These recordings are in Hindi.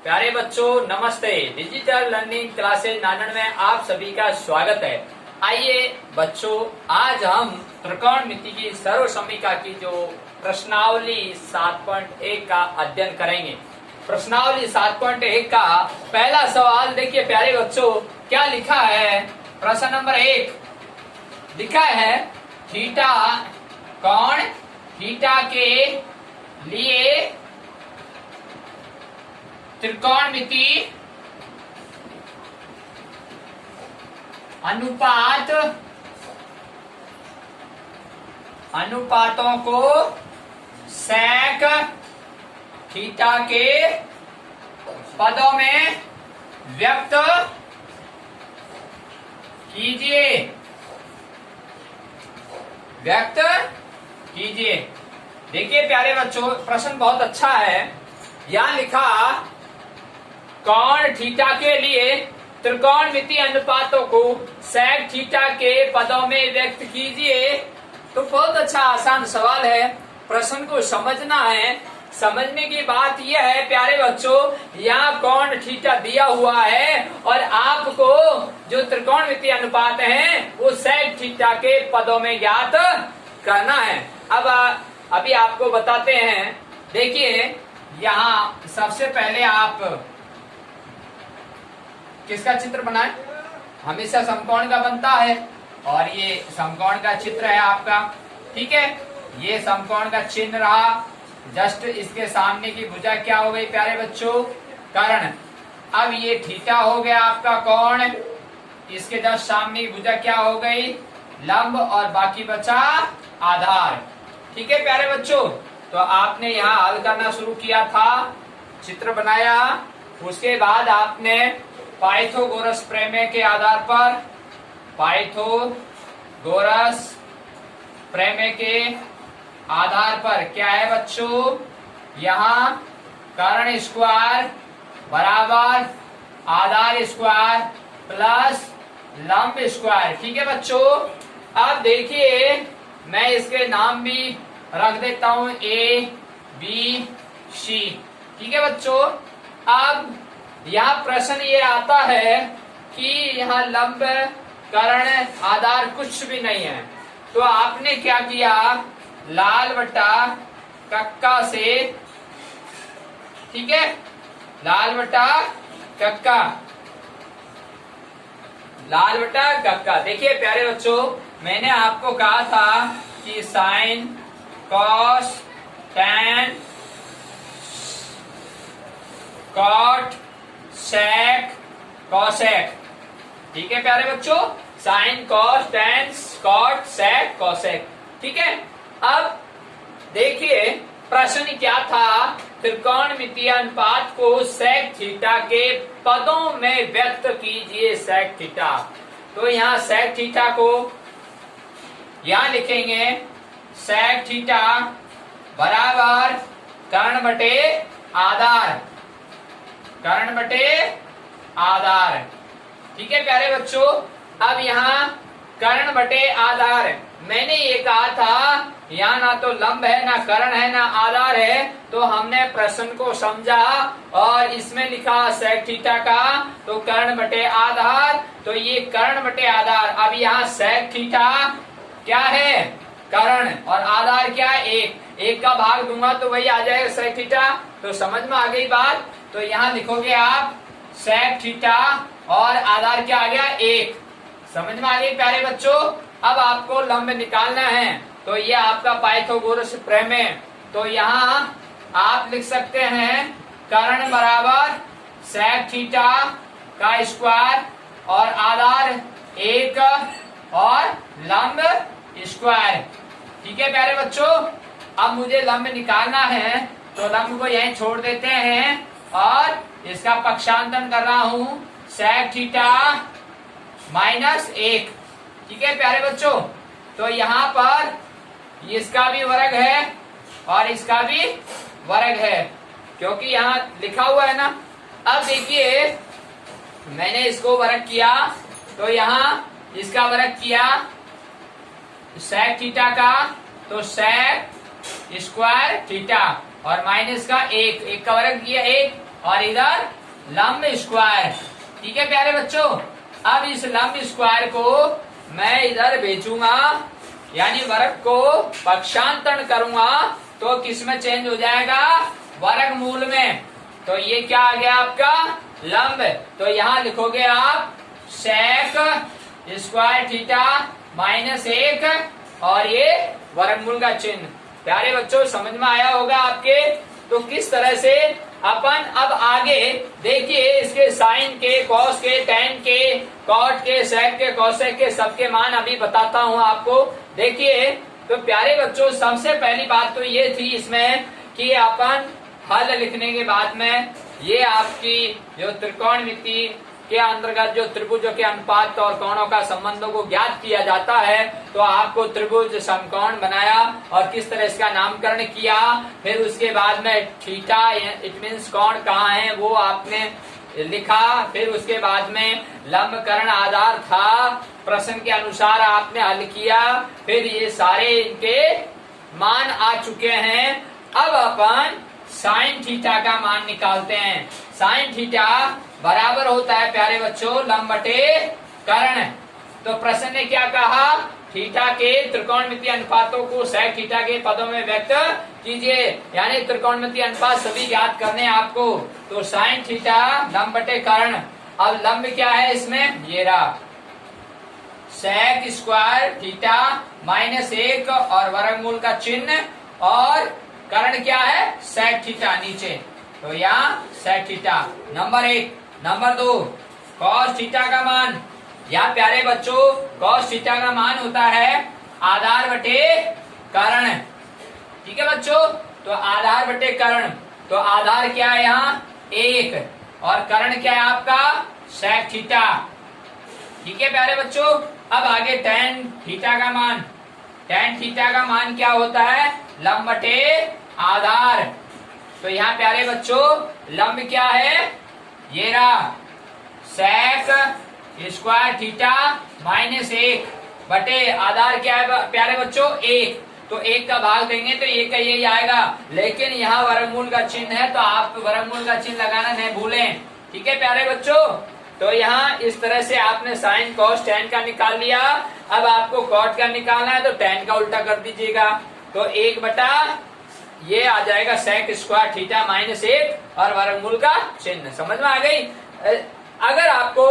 प्यारे बच्चों नमस्ते। डिजिटल लर्निंग क्लासेज नानन में आप सभी का स्वागत है। आइए बच्चों, आज हम त्रिकोणमिति की सर्व समीका की जो प्रश्नावली 7.1 का अध्ययन करेंगे। प्रश्नावली 7.1 का पहला सवाल देखिए प्यारे बच्चों, क्या लिखा है। प्रश्न नंबर 1 लिखा है, थीटा कोण थीटा के लिए त्रिकोणमिति अनुपातों को सेक थीटा के पदों में व्यक्त कीजिए। देखिए प्यारे बच्चों, प्रश्न बहुत अच्छा है। यहां लिखा, कोण थीटा के लिए त्रिकोणमिति अनुपातों को सेक थीटा के पदों में व्यक्त कीजिए। तो बहुत अच्छा आसान सवाल है, प्रश्न को समझना है। समझने की बात यह है प्यारे बच्चों, यहाँ कोण थीटा दिया हुआ है और आपको जो त्रिकोणमिति अनुपात है वो सेक थीटा के पदों में ज्ञात करना है। अब अभी आपको बताते हैं। देखिए यहाँ सबसे पहले आप किसका चित्र बनाए, हमेशा समकोण का बनता है और ये समकोण का चित्र है आपका, ठीक है। ये समकोण का चिन्ह रहा। जस्ट इसके सामने की भुजा क्या हो गई प्यारे बच्चों, कर्ण। अब ये थीटा हो गया आपका कोण, इसके जस्ट सामने की भुजा क्या हो गई, लंब, और बाकी बचा आधार, ठीक है प्यारे बच्चों। तो आपने यहाँ हल करना शुरू किया था, चित्र बनाया, उसके बाद आपने पाइथागोरस प्रमेय के आधार पर, पाइथागोरस प्रमेय के आधार पर क्या है बच्चों, यहाँ कर्ण स्क्वायर बराबर आधार स्क्वायर प्लस लंब स्क्वायर, ठीक है बच्चों। अब देखिए मैं इसके नाम भी रख देता हूं, ए बी सी, ठीक है बच्चों। अब यहाँ प्रश्न ये आता है कि यहाँ लंब कर्ण आधार कुछ भी नहीं है, तो आपने क्या किया, लाल बटा कक्का से, ठीक है, लाल बटा कक्का। देखिए प्यारे बच्चों, मैंने आपको कहा था कि sine cos tan cot sec cosec, ठीक है प्यारे बच्चों, sine cos tan cot sec cosec, ठीक है। अब देखिए प्रश्न क्या था, त्रिकोणमितीय अनुपात को सेक थीटा के पदों में व्यक्त कीजिए, सेक थीटा। तो यहाँ सेक थीटा को यहाँ लिखेंगे, सेक थीटा बराबर कर्ण बटे आधार, ठीक है प्यारे बच्चों। अब यहाँ कर्ण बटे आधार, मैंने ये कहा था यहाँ ना तो लंब है, ना कर्ण है, ना आधार है, तो हमने प्रश्न को समझा और इसमें लिखा सेक थीटा का, तो कर्ण बटे आधार, तो ये कर्ण बटे आधार। अब यहाँ सेक थीटा क्या है, कर्ण, और आधार क्या है, एक का भाग दूंगा तो वही आ जाएगा सेक थीटा। तो समझ में आ गई बात। तो यहाँ लिखोगे आप सेक थीटा और आधार क्या आ गया, 1। समझ में आ गई प्यारे बच्चों। अब आपको लंब निकालना है, तो ये आपका पाइथागोरस प्रमेय। तो यहाँ आप लिख सकते हैं कर्ण बराबर सेक थीटा का स्क्वायर और आधार 1 और लंब स्क्वायर, ठीक है प्यारे बच्चों। अब मुझे लंब निकालना है, तो लंब को यहीं छोड़ देते हैं और इसका पक्षांतरण कर रहा हूं, सेक थीटा -1, ठीक है प्यारे बच्चों। तो यहाँ पर इसका भी वर्ग है और इसका भी वर्ग है, क्योंकि यहाँ लिखा हुआ है ना। अब देखिए मैंने इसको वर्ग किया, तो यहाँ इसका वर्ग किया सेक थीटा का, तो सेक स्क्वायर थीटा और माइनस का एक का वर्ग किया 1, और इधर लंब स्क्वायर। ठीक है प्यारे बच्चों, अब इस लंब स्क्वायर को मैं इधर भेजूंगा, यानी वर्ग को पक्षांतरण करूंगा तो किस में चेंज हो जाएगा, वर्गमूल में। तो ये क्या आ गया आपका लंब। तो यहाँ लिखोगे आप सेक स्क्वायर थीटा -1 और ये वर्गमूल का चिन्ह। प्यारे बच्चों समझ में आया होगा आपके। तो किस तरह से अपन अब आगे देखिए इसके साइन के, कॉस के, टेन के, कॉट के, सेक के, कॉसेक के सबके मान अभी बताता हूँ आपको। देखिए तो प्यारे बच्चों सबसे पहली बात तो ये थी इसमें कि अपन हल लिखने के बाद में ये आपकी जो त्रिकोणमिति के अंतर्गत जो त्रिभुजों के अनुपात और कोणों का संबंधों को ज्ञात किया जाता है, तो आपको त्रिभुज समकोण बनाया और किस तरह इसका नामकरण किया। फिर उसके बाद में थीटा इट मीन्स कोण कहाँ है वो आपने लिखा। फिर उसके बाद में लंबकरण आधार था, प्रश्न के अनुसार आपने हल किया। फिर ये सारे इनके मान आ चुके हैं। अब अपन साइन थीटा का मान निकालते हैं। साइन थीटा बराबर होता है प्यारे बच्चों लंब बटे कर्ण। तो प्रश्न ने क्या कहा, थीटा के त्रिकोणमितीय अनुपातों को सेक थीटा के पदों में व्यक्त कीजिए, यानी त्रिकोणमितीय अनुपात सभी ज्ञात करने हैं आपको। तो साइन थीटा लंब बटे कर्ण। अब लंब क्या है इसमें, ये रहा सेक स्क्वायर थीटा -1 और वर्गमूल का चिन्ह, और कर्ण क्या है सेक थीटा नीचे। तो यहाँ sec theta number 1। Number 2 cos theta का मान। यहाँ प्यारे बच्चों कॉस थीटा का मान होता है आधार बटे कर्ण। ठीक है बच्चों, तो आधार बटे कर्ण। तो आधार क्या है यहाँ 1 और कर्ण क्या है आपका सेक थीटा। ठीक है प्यारे बच्चों, अब आगे टेन थीटा का मान। टेन थीटा का मान क्या होता है, लंब बटे आधार। तो यहाँ प्यारे बच्चों लंब क्या है, ये रहा सेक स्क्वायर थीटा -1 बटे आधार क्या है प्यारे बच्चों 1। तो 1 का भाग देंगे तो 1 का यही आएगा, लेकिन यहाँ वर्गमूल का चिन्ह है तो आप वर्गमूल का चिन्ह लगाना नहीं भूलें। ठीक है प्यारे बच्चों, तो यहाँ इस तरह से आपने साइन कॉस टेन का निकाल लिया। अब आपको कॉट का निकालना है तो टेन का उल्टा कर दीजिएगा। तो 1 बटा ये आ जाएगा सेक स्क्वायर थीटा -1 और वर्गमूल का चिन्ह। समझ में आ गई। अगर आपको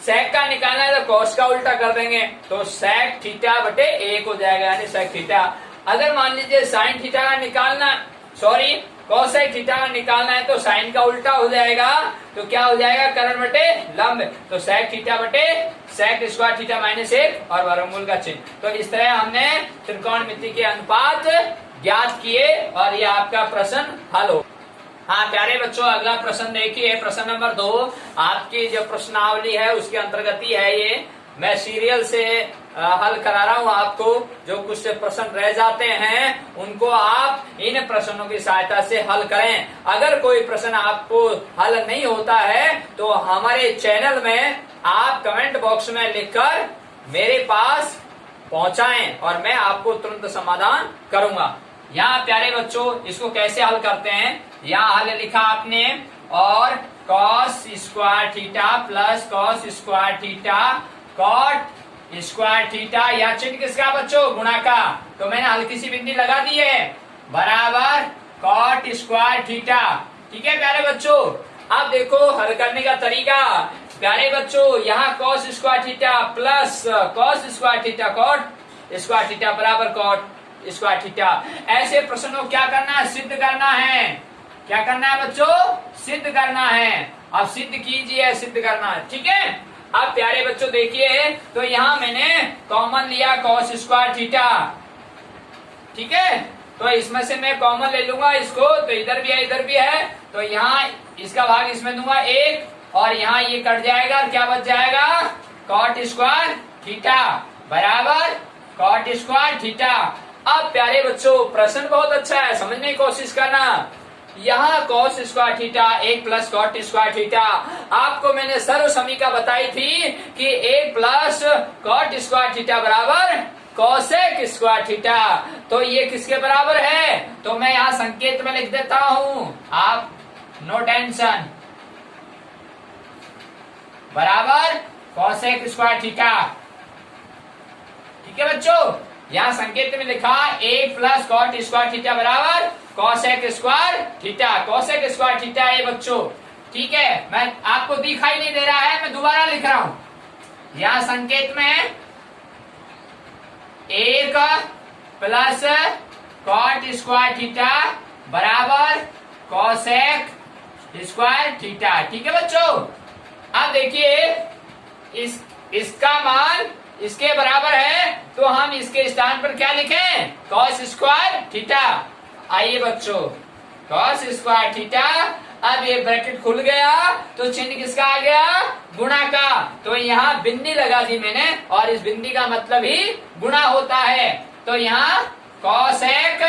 सेक का निकालना है तो कॉस का उल्टा कर देंगे तो सेक थीटा बटे 1 हो जाएगा, यानी सेक थीटा। अगर मान लीजिए साइन थीटा का निकालना, सॉरी कॉसेक थीटा का निकालना है तो साइन का उल्टा हो जाएगा। तो क्या हो जाएगा, कर्ण बटे लंब। तो सेक थीटा बटे सेक स्क्वायर थीटा -1 और वर्गमूल का चिन्ह। तो इस तरह हमने त्रिकोणमिति के अनुपात ज्ञात किए और ये आपका प्रश्न हल हो। हाँ प्यारे बच्चों, अगला प्रश्न देखिए, प्रश्न नंबर 2। आपकी जो प्रश्नावली है उसके अंतर्गत ही है ये। मैं सीरियल से हल करा रहा हूँ आपको। जो कुछ प्रश्न रह जाते हैं उनको आप इन प्रश्नों की सहायता से हल करें। अगर कोई प्रश्न आपको हल नहीं होता है तो हमारे चैनल में आप कमेंट बॉक्स में लिखकर मेरे पास पहुंचाएं और मैं आपको तुरंत समाधान करूंगा। यहाँ प्यारे बच्चों इसको कैसे हल करते हैं, यहाँ हल लिखा आपने, और cos square theta plus cos square theta cot square theta, या चिन्ह किसका बच्चों, गुणा का। तो मैंने हल्की सी बिंदी लगा दी है, बराबर कॉट स्क्वायर थीटा। ठीक है प्यारे बच्चों, अब देखो हल करने का तरीका। प्यारे बच्चों यहाँ cos square theta plus cos square theta cot square theta बराबर कॉट स्क्वायर थीटा। ऐसे प्रश्नों को क्या करना है, सिद्ध करना है। क्या करना है बच्चों, सिद्ध करना है। अब सिद्ध कीजिए, सिद्ध करना है। ठीक है, अब प्यारे बच्चों देखिए, तो यहाँ मैंने कॉमन लिया कॉस स्क्वायर थीटा। ठीक है, तो इसमें से मैं कॉमन ले लूंगा इसको, तो इधर भी है इधर भी है, तो यहाँ इसका भाग इसमें दूंगा 1 और यहाँ ये कट जाएगा, क्या बच जाएगा, कॉट स्क्वायर थीटा बराबर कॉट स्क्वायर थीटा। अब प्यारे बच्चों प्रश्न बहुत अच्छा है, समझने की कोशिश करना। यहाँ cos square theta 1 plus cot square theta, आपको मैंने सर्व समीका बताई थी कि 1 प्लस कॉट स्क्वायर थीटा बराबर कॉसेक स्क्वायर थीटा। तो ये किसके बराबर है, तो मैं यहाँ संकेत में लिख देता हूँ, आप नो टेंशन, बराबर कोसेक स्क्वायर थीटा। ठीक है बच्चों, यहां संकेत में लिखा a plus cot square theta बराबर cosec square theta. Cosec square theta है बच्चों। ठीक है, मैं आपको दिखाई नहीं दे रहा है, मैं दोबारा लिख रहा हूं। यहां संकेत में 1 प्लस कॉट स्क्वायर थीटा बराबर कोसेक स्क्वायर थीटा। ठीक है बच्चों, अब देखिए इसका मान इसके बराबर है, तो हम इसके स्थान पर क्या लिखें, कॉस स्क्वायर थीटा। आइए बच्चों, कॉस स्क्वायर थीटा। अब ये ब्रैकेट खुल गया तो चिन्ह किसका आ गया, गुणा का। तो यहाँ बिंदी लगा दी मैंने, और इस बिंदी का मतलब ही गुणा होता है। तो यहाँ कॉसेक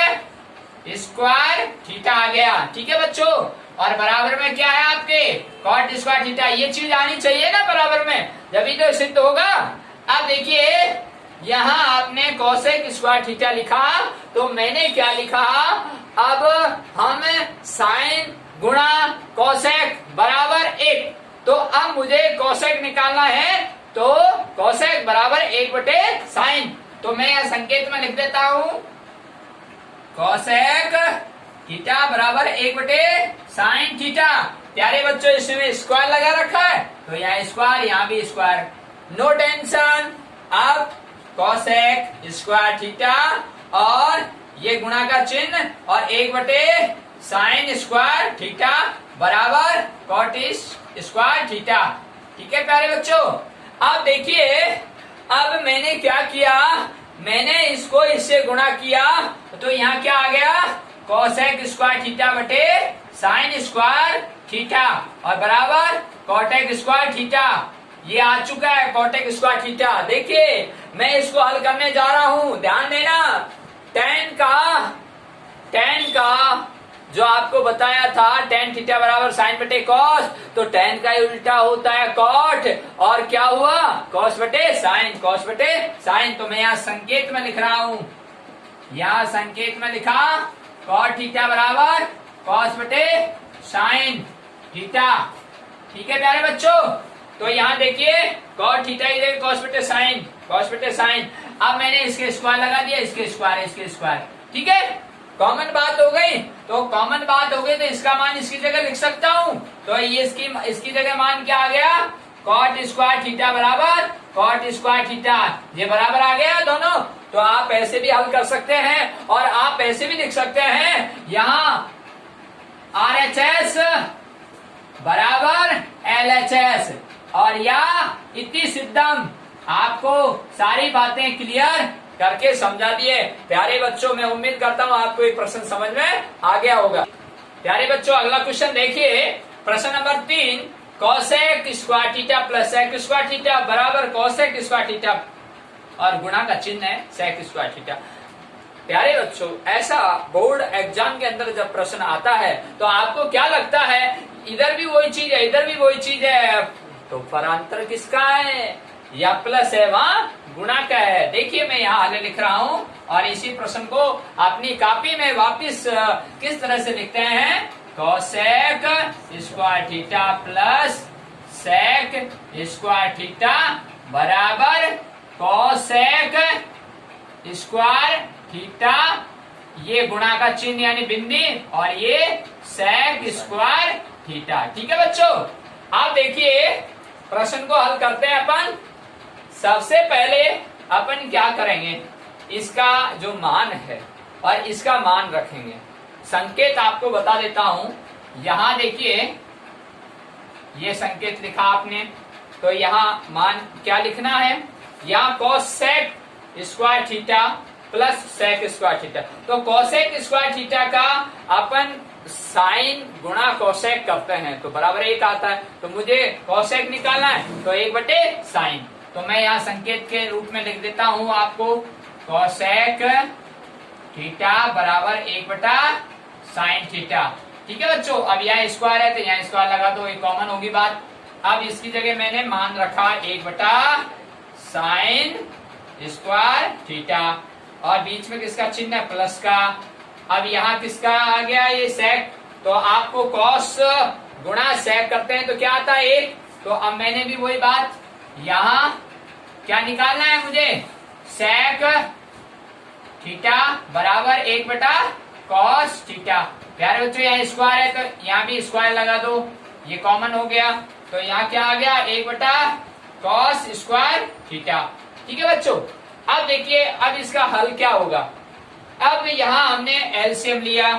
स्क्वायर थीटा आ गया। ठीक है बच्चों, और बराबर में क्या है आपके, कॉट स्क्वायर थीटा। ये चीज आनी चाहिए ना बराबर में, जब तो सिद्ध होगा। अब देखिए यहाँ आपने कोसेक स्क्वायर थीटा लिखा, तो मैंने क्या लिखा, अब हम साइन गुणा कोसेक बराबर 1। तो अब मुझे कोसेक निकालना है, तो कोसेक बराबर 1/साइन। तो मैं यह संकेत में लिख देता हूं, कोसेक थीटा बराबर 1/साइन थीटा। प्यारे बच्चों, इसमें स्क्वायर लगा रखा है, तो यहाँ स्क्वायर, यहाँ भी स्क्वायर, नो टेंशन। अब कोसेक स्क्वायर थीटा और ये गुणा का चिन्ह और 1/साइन स्क्वायर थीटा बराबर कॉट स्क्वायर थीटा। ठीक है प्यारे बच्चों, अब देखिए, अब मैंने क्या किया, मैंने इसको इससे गुणा किया, तो यहाँ क्या आ गया, कोसेक स्क्वायर थीटा बटे साइन स्क्वायर थीटा और बराबर कोटेक स्क्वायर थीटा। ये आ चुका है कोटेक स्क्वायर थीटा। देखिए मैं इसको हल करने जा रहा हूं, ध्यान देना। टेन का जो आपको बताया था, टेन थीटा बराबर साइन बटे कॉस, तो टेन का उल्टा होता है कॉट, और क्या हुआ, कॉस बटे साइन, कॉस बटे साइन। तो मैं यहाँ संकेत में लिख रहा हूं, यहाँ संकेत में लिखा कॉट थीटा बराबर कॉस बटे साइन थीटा। ठीक है प्यारे बच्चों, तो यहाँ देखिए कॉट थीटा की जगह कॉस बटे साइन, कॉस बटे साइन। अब मैंने इसके स्क्वायर लगा दिया, इसके स्क्वायर, इसके स्क्वायर। ठीक है, कॉमन बात हो गई, तो कॉमन बात हो गई, तो इसका मान इसकी जगह लिख सकता हूँ। तो ये इसकी जगह मान क्या आ गया, कॉट स्क्वायर थीटा बराबर कॉट स्क्वायर थीटा। ये बराबर आ गया दोनों। तो आप ऐसे भी हल कर सकते हैं, और आप ऐसे भी लिख सकते हैं, यहाँ RHS बराबर LHS, और या इति सिद्धम। आपको सारी बातें क्लियर करके समझा दिए। प्यारे बच्चों, मैं उम्मीद करता हूं आपको एक प्रश्न समझ में आ गया होगा। प्यारे बच्चों, अगला क्वेश्चन देखिए, प्रश्न number 3, cosec square theta plus sec square theta बराबर कोसेक स्क्वायर थीटा और गुणा का चिन्ह है सेक स्क्वायर थीटा। प्यारे बच्चों, ऐसा बोर्ड एग्जाम के अंदर जब प्रश्न आता है, तो आपको क्या लगता है, इधर भी वही चीज है, इधर भी वही चीज है, तो फरांतर किसका है, या प्लस है, वहां गुणा का है। देखिए मैं यहाँ आगे लिख रहा हूँ, और इसी प्रश्न को अपनी कॉपी में वापिस किस तरह से लिखते हैं, cosec square theta plus sec square theta बराबर कोसेक स्क्वायर थीटा, ये गुणा का चिन्ह यानी बिंदी, और ये सेक स्क्वायर थीटा। ठीक है बच्चों, आप देखिए प्रश्न को हल करते हैं अपन। सबसे पहले अपन क्या करेंगे, इसका जो मान है और इसका मान रखेंगे। संकेत आपको बता देता हूं, यहां देखिए ये संकेत लिखा आपने, तो यहाँ मान क्या लिखना है, यहाँ cosec square theta plus sec square theta. तो कोसेक स्क्वायर थीटा का अपन साइन गुणा कोसेक करते हैं, तो बराबर 1 आता है। तो मुझे कोसेक निकालना है, तो 1/साइन। तो मैं यहाँ संकेत के रूप में लिख देता हूँ आपको, कोसेक थीटा बराबर 1/साइन थीटा। ठीक है बच्चों, अब यहाँ स्क्वायर है, तो यहाँ स्क्वायर लगा दो, एक कॉमन होगी बात। अब इसकी जगह मैंने मान रखा 1/साइन स्क्वायर थीटा, और बीच में किसका चिन्ह है, प्लस का। अब यहाँ किसका आ गया, ये सेक तो आपको कॉस गुणा सेक करते हैं तो क्या आता है 1। तो अब मैंने भी वही बात यहां क्या निकालना है मुझे, सेक थीटा बराबर 1 बटा कॉस थीटा। प्यारे बच्चों यहाँ स्क्वायर है तो यहाँ भी स्क्वायर लगा दो, ये कॉमन हो गया। तो यहाँ क्या आ गया 1 बटा कॉस स्क्वायर थीटा। ठीक है बच्चों, अब देखिए अब इसका हल क्या होगा। अब यहाँ हमने एलसीएम लिया,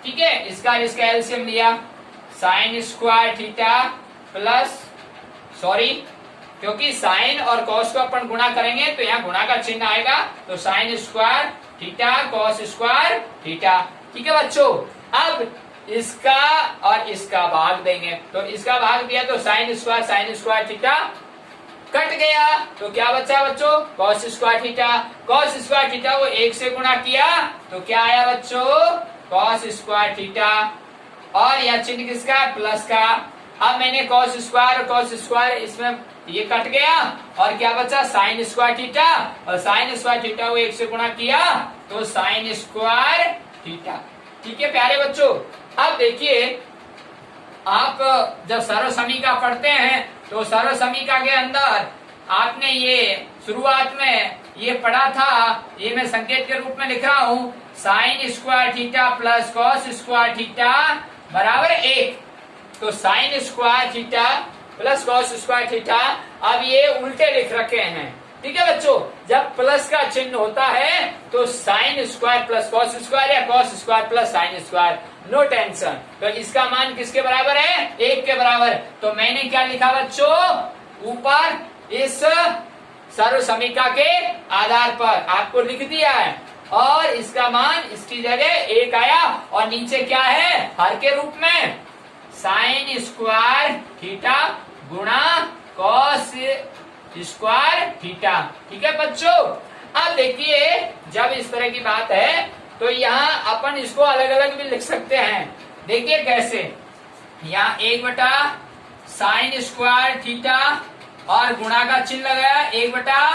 ठीक है, इसका एलसीएम लिया, साइन स्क्वायर थीटा प्लस क्योंकि साइन और कॉस को अपन गुणा करेंगे तो यहाँ गुणा का चिन्ह आएगा, तो sine square theta cos square theta. ठीक है बच्चों, अब इसका और इसका भाग देंगे, तो इसका भाग दिया तो साइन स्क्वायर थीटा कट गया, तो क्या बचा बच्चों कॉस स्क्वायर थीटा वो 1 से गुणा किया तो क्या आया बच्चों कॉस स्क्वायर थीटा, और यह चिन्ह किसका प्लस का। अब मैंने कॉस स्क्वायर इसमें ये कट गया और क्या बचा साइन स्क्वायर थीटा, और साइन स्क्वायर थीटा वो 1 से गुणा किया तो साइन स्क्वायर थीटा। ठीक है प्यारे बच्चों, अब देखिए आप जब सर्वसमीका पढ़ते हैं तो सर्वसमीका के अंदर आपने ये शुरुआत में ये पढ़ा था, ये मैं संकेत के रूप में लिख रहा हूं, sign square theta plus cos square theta बराबर 1। तो sine square theta plus cos square theta, अब ये उल्टे लिख रखे हैं। ठीक है बच्चों, जब प्लस का चिन्ह होता है तो sine square plus cos square या cos square plus sine square, no tension. तो इसका मान किसके बराबर है 1 के बराबर। तो मैंने क्या लिखा बच्चों, ऊपर इस सर्वसमीका के आधार पर आपको लिख दिया है, और इसका मान इसकी जगह 1 आया, और नीचे क्या है हर के रूप में साइन स्क्वायर थीटा गुणा कॉस स्क्वायर थीटा। ठीक है बच्चों, अब देखिए जब इस तरह की बात है तो यहाँ अपन इसको अलग अलग भी लिख सकते हैं। देखिए कैसे, यहाँ 1 बटा साइन स्क्वायर थीटा और गुणा का चिन्ह लगाया 1 बटा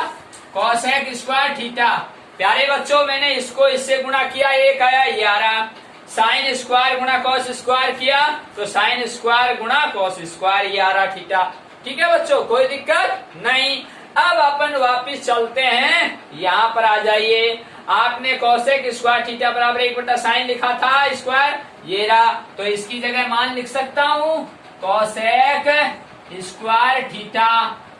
कॉसेक स्क्वायर थीटा। प्यारे बच्चों मैंने इसको इससे गुणा किया 1 आया, ये आ रहा। साइन स्क्वायर गुणा कॉस स्क्वायर किया तो साइन स्क्वायर गुणा कॉस स्क्वायर, ये आ रहा थीटा। ठीक है बच्चों, कोई दिक्कत नहीं। अब अपन वापिस चलते हैं, यहाँ पर आ जाइए। आपने कॉसेक स्क्वायर थीटा बराबर 1 बटा साइन लिखा था स्क्वायर, ये रहा, तो इसकी जगह मान लिख सकता हूँ कॉसेक स्क्वायर थीटा।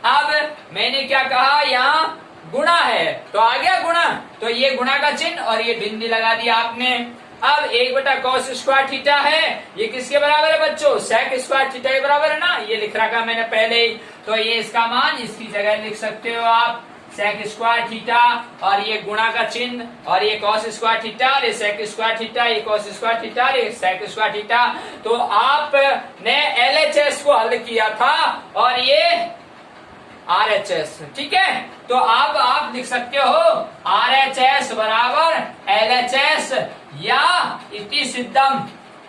अब मैंने क्या कहा, यहाँ गुणा है तो आ गया गुणा, तो ये गुणा का चिन्ह और ये बिंदी लगा दिया आपने। अब 1 बटा कॉस स्क्वायर थीटा है, ये किसके बराबर है बच्चों सेक स्क्वायर थीटा के बराबर है ना, ये लिख रखा मैंने पहले ही। तो ये इसका मान इसकी जगह लिख सकते हो आप सेक स्क्वायर थीटा, और ये गुणा का चिन्ह, और ये कॉस स्क्वायर थीटा, और ये सेक स्क्वायर थीटा, ये कॉस स्क्वायर थीटा, और ये सेक स्क्वायर थीटा। तो आपने एलएचएस को हल किया था और ये आरएचएस। ठीक है, तो अब आप लिख सकते हो आरएचएस बराबर एलएचएस या इति सिद्धम।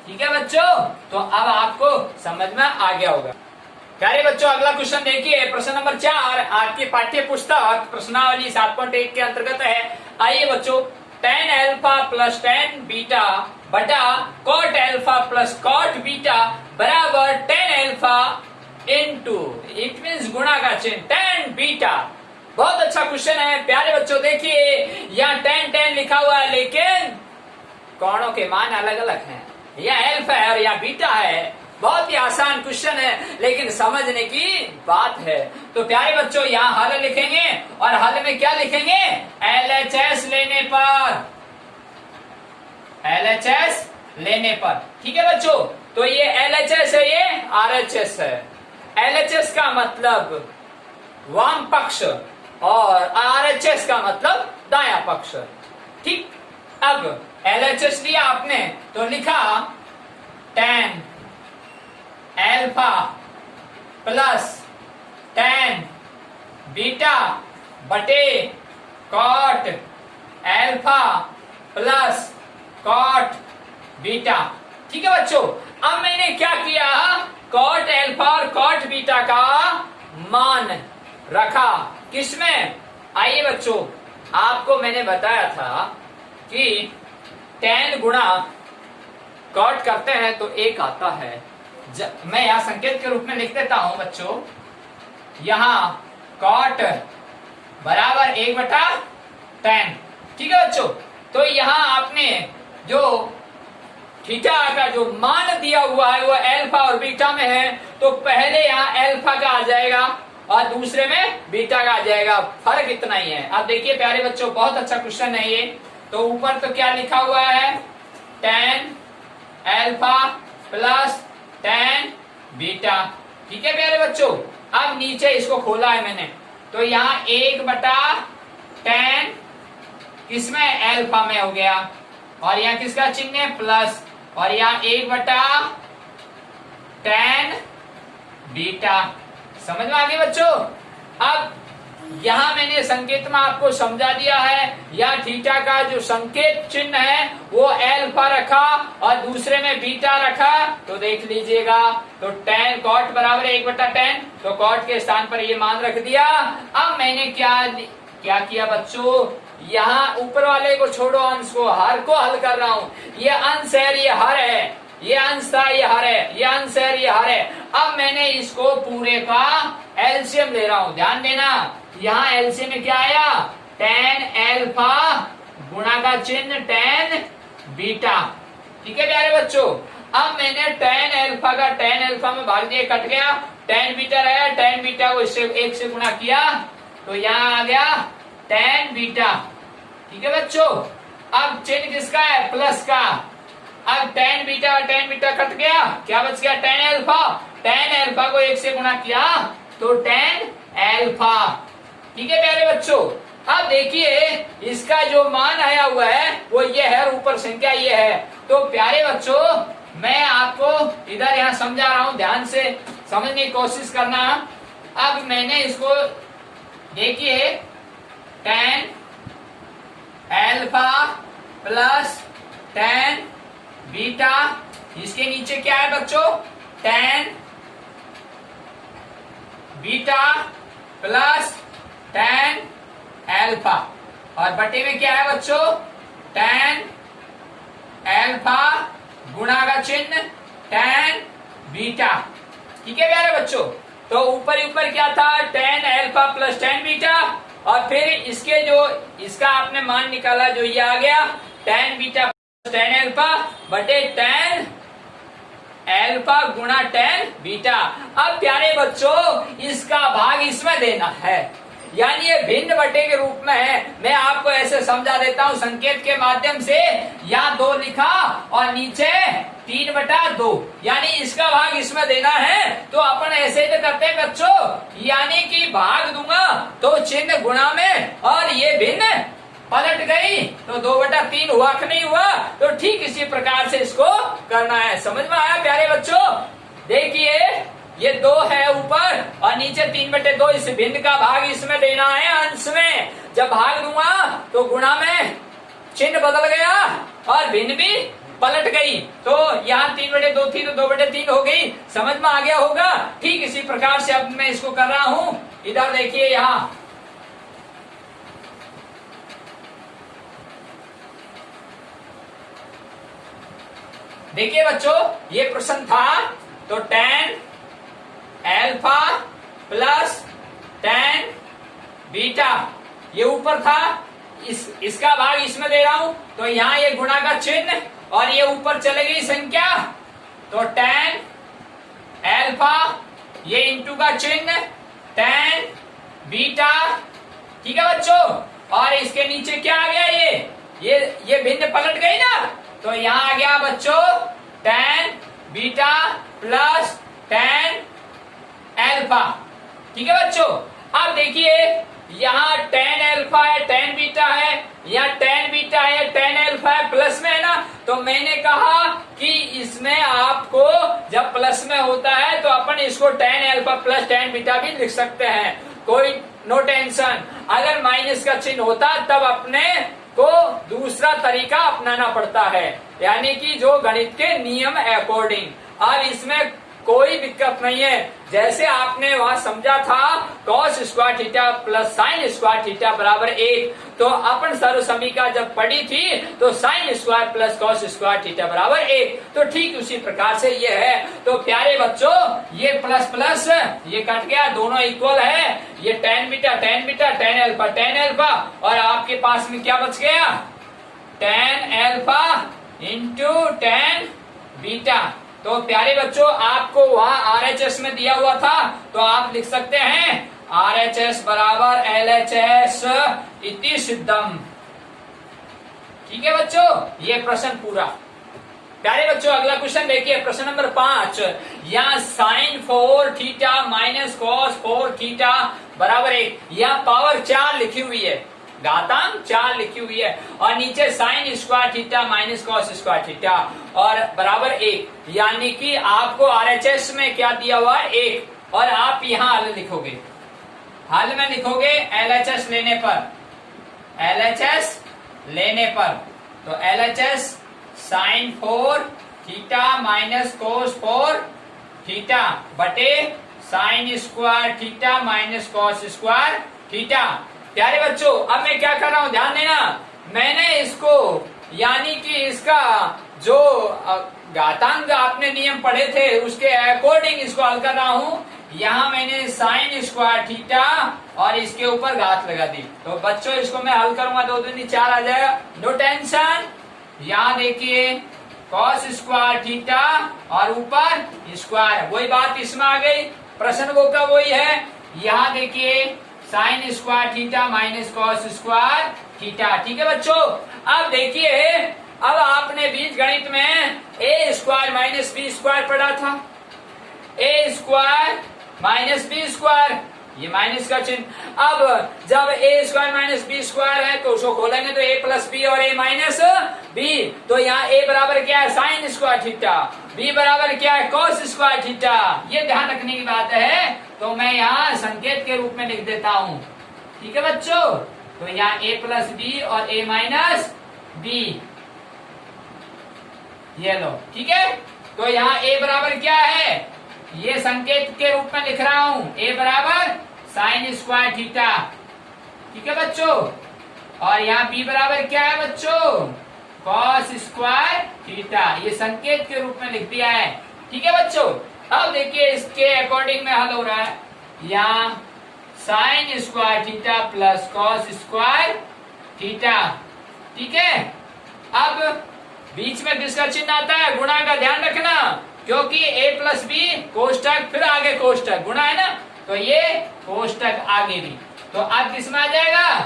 ठीक है बच्चों, तो अब आपको समझ में आ गया होगा। प्यारे बच्चों अगला क्वेश्चन देखिए, प्रश्न नंबर 4 आपकी पाठ्य पुस्तक प्रश्नावली 7.1 के अंतर्गत है। आइए बच्चों, tan alpha plus tan beta बटा cot alpha plus cot beta बराबर tan alpha into it means गुणा का चिन्ह tan बीटा। बहुत अच्छा क्वेश्चन है प्यारे बच्चों। देखिए यहाँ tan लिखा हुआ है, लेकिन कोणों के मान अलग अलग हैं, यह अल्फा है और यह बीटा है। बहुत ही आसान क्वेश्चन है, लेकिन समझने की बात है। तो प्यारे बच्चों यहाँ हल लिखेंगे, और हल में क्या लिखेंगे एलएचएस लेने पर। ठीक है बच्चों, तो ये एलएचएस है, ये आरएचएस है। एलएचएस का मतलब वाम पक्ष और आरएचएस का मतलब दायां पक्ष। ठीक, अब एलएचएस लिया आपने तो लिखा tan alpha plus tan beta बटे cot alpha plus cot beta. ठीक है बच्चों, अब मैंने क्या किया cot अल्फा और cot बीटा का मान रखा किसमें। आइए बच्चों, आपको मैंने बताया था कि tan गुणा कॉट करते हैं तो 1 आता है। मैं यहाँ संकेत के रूप में लिख देता हूं बच्चों, यहाँ कॉट बराबर 1/10। ठीक है बच्चों, तो यहाँ आपने जो थीटा का जो मान दिया हुआ है वो अल्फा और बीटा में है, तो पहले यहाँ अल्फा का आ जाएगा और दूसरे में बीटा का आ जाएगा, फर्क इतना ही है। अब देखिए प्यारे बच्चों, बहुत अच्छा क्वेश्चन है ये। तो ऊपर तो क्या लिखा हुआ है, tan alpha plus tan beta. ठीक है प्यारे बच्चों, अब नीचे इसको खोला है मैंने, तो यहाँ 1/tan किसमें, अल्फा में हो गया, और यहाँ किसका चिन्ह है, प्लस, और यहाँ 1/tan बीटा। समझ में आ गया बच्चों। अब यहाँ मैंने संकेत में आपको समझा दिया है, या थीटा का जो संकेत चिन्ह है वो अल्फा रखा और दूसरे में बीटा रखा, तो देख लीजिएगा, तो tan कॉट बराबर 1/10, तो कॉट के स्थान पर ये मान रख दिया। अब मैंने क्या किया बच्चों, यहाँ ऊपर वाले को छोड़ो, अंश को, हर को हल कर रहा हूँ। ये अंश है, ये हर है, ये अंश था, ये हर है, ये अंश है, ये हर है। अब मैंने इसको पूरे का एलसीएम ले रहा हूं, ध्यान देना। यहाँ एलसीएम में क्या आया, tan अल्फा गुणा का चिन्ह tan बीटा। ठीक है प्यारे बच्चों, अब मैंने tan अल्फा का tan अल्फा में भाग दिया, कट गया, tan बीटा रहा, tan बीटा को इससे 1 से गुणा किया, तो यहाँ आ गया tan बीटा। ठीक है बच्चों, अब चिन्ह किसका है, प्लस का। अब tan बीटा कट गया, क्या बच गया, tan अल्फा को 1 से गुणा किया तो tan अल्फा। ठीक है प्यारे बच्चों, अब देखिए इसका जो मान आया हुआ है वो ये है और ऊपर संख्या ये है। तो प्यारे बच्चों, मैं आपको इधर यहाँ समझा रहा हूं, ध्यान से समझने की कोशिश करना। अब मैंने इसको देखिए, tan alpha plus tan beta, इसके नीचे क्या है बच्चों, tan beta plus tan alpha, और बटे में क्या है बच्चों, tan अल्फा गुणा का चिन्ह tan बीटा। ठीक है प्यारे बच्चों, तो ऊपर ऊपर क्या था, tan alpha plus tan beta, और फिर इसके जो इसका आपने मान निकाला, जो ये आ गया tan बीटा tan अल्फा बटे tan अल्फा गुणा tan बीटा। अब प्यारे बच्चों, इसका भाग इसमें देना है, यानी ये भिन्न बटे के रूप में है। मैं आपको ऐसे समझा देता हूं संकेत के माध्यम से, यहाँ 2 लिखा और नीचे 3/2, यानी इसका भाग इसमें देना है। तो अपन ऐसे ही करते हैं बच्चों, यानी कि भाग दूंगा तो चिन्ह गुणा में, और ये भिन्न पलट गई तो 2/3 हुआ कि नहीं हुआ। तो ठीक इसी प्रकार से इसको करना है। समझ में आया प्यारे बच्चों। देखिए ये 2 है ऊपर और नीचे 3/2, इस भिन्न का भाग इसमें देना है अंश में। जब भाग दूंगा तो गुणा में चिन्ह बदल गया और भिन्न भी पलट गई, तो यहाँ 3/2 थी तो 2/3 हो गई। समझ में आ गया होगा। ठीक इसी प्रकार से अब मैं इसको कर रहा हूं। इधर देखिए, यहाँ देखिए बच्चों, ये प्रश्न था, तो tan alpha plus tan beta ये ऊपर था, इसका भाग इसमें दे रहा हूं, तो यहाँ ये गुणा का चिन्ह और ये ऊपर चले गई संख्या, तो tan अल्फा ये इंटू का चिन्ह tan बीटा। ठीक है बच्चों, और इसके नीचे क्या आ गया, ये भिन्न पलट गई ना, तो यहाँ आ गया बच्चों tan beta plus tan alpha. ठीक है बच्चों, अब देखिए यहाँ tan अल्फा है, tan बीटा है, यहाँ tan बीटा है, tan अल्फा है, प्लस में है ना। तो मैंने कहा कि इसमें आपको जब प्लस में होता है तो अपन इसको tan alpha plus tan beta भी लिख सकते हैं, कोई नो टेंशन। अगर माइनस का चिन्ह होता तब अपने को दूसरा तरीका अपनाना पड़ता है, यानी कि जो गणित के नियम अकॉर्डिंग। अब इसमें कोई दिक्कत नहीं है। जैसे आपने वहां समझा था cos square theta plus sine square theta बराबर 1, तो अपन सर्व समीका जब पढ़ी थी तो sine square plus cos square theta बराबर 1, तो ठीक उसी प्रकार से ये है। तो प्यारे बच्चों ये प्लस प्लस ये कट गया, दोनों इक्वल है, ये tan बीटा tan अल्फा और आपके पास में क्या बच गया tan alpha into tan beta. तो प्यारे बच्चों आपको वहां RHS में दिया हुआ था, तो आप लिख सकते हैं RHS बराबर LHS इति सिद्धम। ठीक है बच्चों, ये प्रश्न पूरा। प्यारे बच्चों अगला क्वेश्चन देखिए, प्रश्न नंबर 5। यहाँ sine 4 theta minus cos 4 theta बराबर 1, यहाँ पावर 4 लिखी हुई है, घातांक 4 लिखी हुई है, और नीचे sign square theta minus cos square theta और बराबर 1, यानी कि आपको RHS में क्या दिया हुआ है 1, और आप यहाँ हल लिखोगे, हल में लिखोगे LHS लेने पर, तो LHS sine 4 theta minus cos 4 theta बटे sine square theta minus cos square theta. प्यारे बच्चों अब मैं क्या कर रहा हूं, ध्यान देना, मैंने इसको यानी कि इसका जो घातांक आपने नियम पढ़े थे उसके अकॉर्डिंग इसको हल कर रहा हूं। यहाँ मैंने साइन स्क्वायर थीटा और इसके ऊपर घात लगा दी, तो बच्चों इसको मैं हल करूंगा 2 दूनी 4 आ जाएगा, नो टेंशन। यहाँ देखिए कॉस स्क्वायर थीटा और ऊपर स्क्वायर, वही बात इसमें आ गई, प्रश्न वो का वही है। यहाँ देखिए sign square theta minus cos square theta. ठीक है बच्चों, अब देखिए अब आपने बीज गणित में ए स्क्वायर माइनस बी स्क्वायर पढ़ा था, ए स्क्वायर माइनस बी स्क्वायर, ये माइनस का चिन्ह। अब जब ए स्क्वायर माइनस बी स्क्वायर है तो उसको खोलेंगे तो ए प्लस बी और ए माइनस बी, तो यहाँ ए बराबर क्या है साइन स्क्वायर थीटा, बी बराबर क्या है कॉस स्क्वायर थीटा, ये ध्यान रखने की बात है। तो मैं यहाँ संकेत के रूप में लिख देता हूँ, ठीक है बच्चों, तो यहाँ ए प्लस बी और ए माइनस बी, ये लो, ठीक है। तो यहाँ ए बराबर क्या है, ये संकेत के रूप में लिख रहा हूं, ए बराबर साइन स्क्वायर थीटा, ठीक है बच्चों, और यहाँ बी बराबर क्या है बच्चों कॉस स्क्वायर थीटा, ये संकेत के रूप में लिख दिया है, ठीक है बच्चों। अब देखिए इसके अकॉर्डिंग में हल हो रहा है, यहाँ sign square theta plus cos square theta, ठीक है। अब बीच में किसका चिन्ह आता है, गुणा का ध्यान रखना, क्योंकि a प्लस बी कोष्टक फिर आगे कोष्टक गुणा है ना, तो ये कोष्टक आगे भी, तो अब किस में आ जाएगा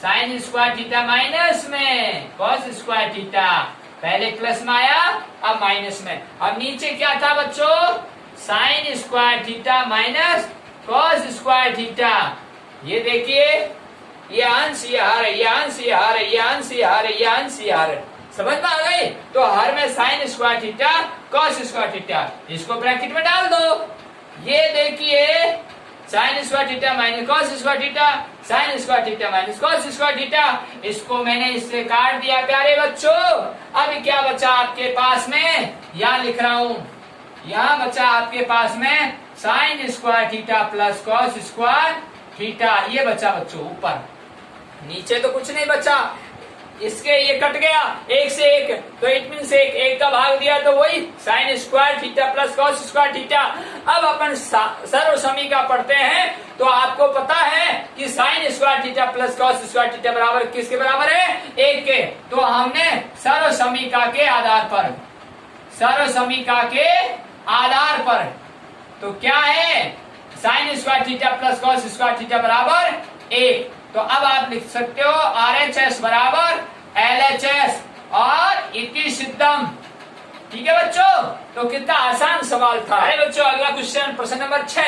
साइन स्क्वायर थीटा माइनस में कॉस स्क्वायर थीटा, पहले प्लस में आया अब माइनस में, अब नीचे क्या था बच्चों sign square theta minus cos square theta. ये देखिए ये अंश ये हर, ये अंश ये हर, ये अंश ये हर, ये अंश ये हर, समझ में आ गई। तो हर में sign square theta cos square theta, इसको ब्रैकेट में डाल दो, ये देखिए sign square theta minus cos square theta, sign square theta minus cos square theta, इसको मैंने इससे काट दिया प्यारे बच्चों। अब क्या बचा आपके पास में, यहाँ लिख रहा हूं, यहाँ बचा आपके पास में sign square theta plus cos square theta, ये बचा बच्चों ऊपर, नीचे तो कुछ नहीं बचा, इसके ये कट गया एक से एक, तो इट मीन से एक का भाग दिया तो वही sign square theta plus cos square theta. अब अपन सर्व समीका पढ़ते हैं तो आपको पता है कि sign square theta plus cos square theta बराबर किसके बराबर है, 1 के। तो हमने सर्व समीका के आधार पर, सर्व समीका के आधार पर तो क्या है sign square theta plus cos square theta बराबर 1, तो अब आप लिख सकते हो RHS बराबर LHS और इति सिद्धम, ठीक है बच्चों। तो कितना आसान सवाल था। अरे बच्चों अगला क्वेश्चन प्रश्न नंबर 6,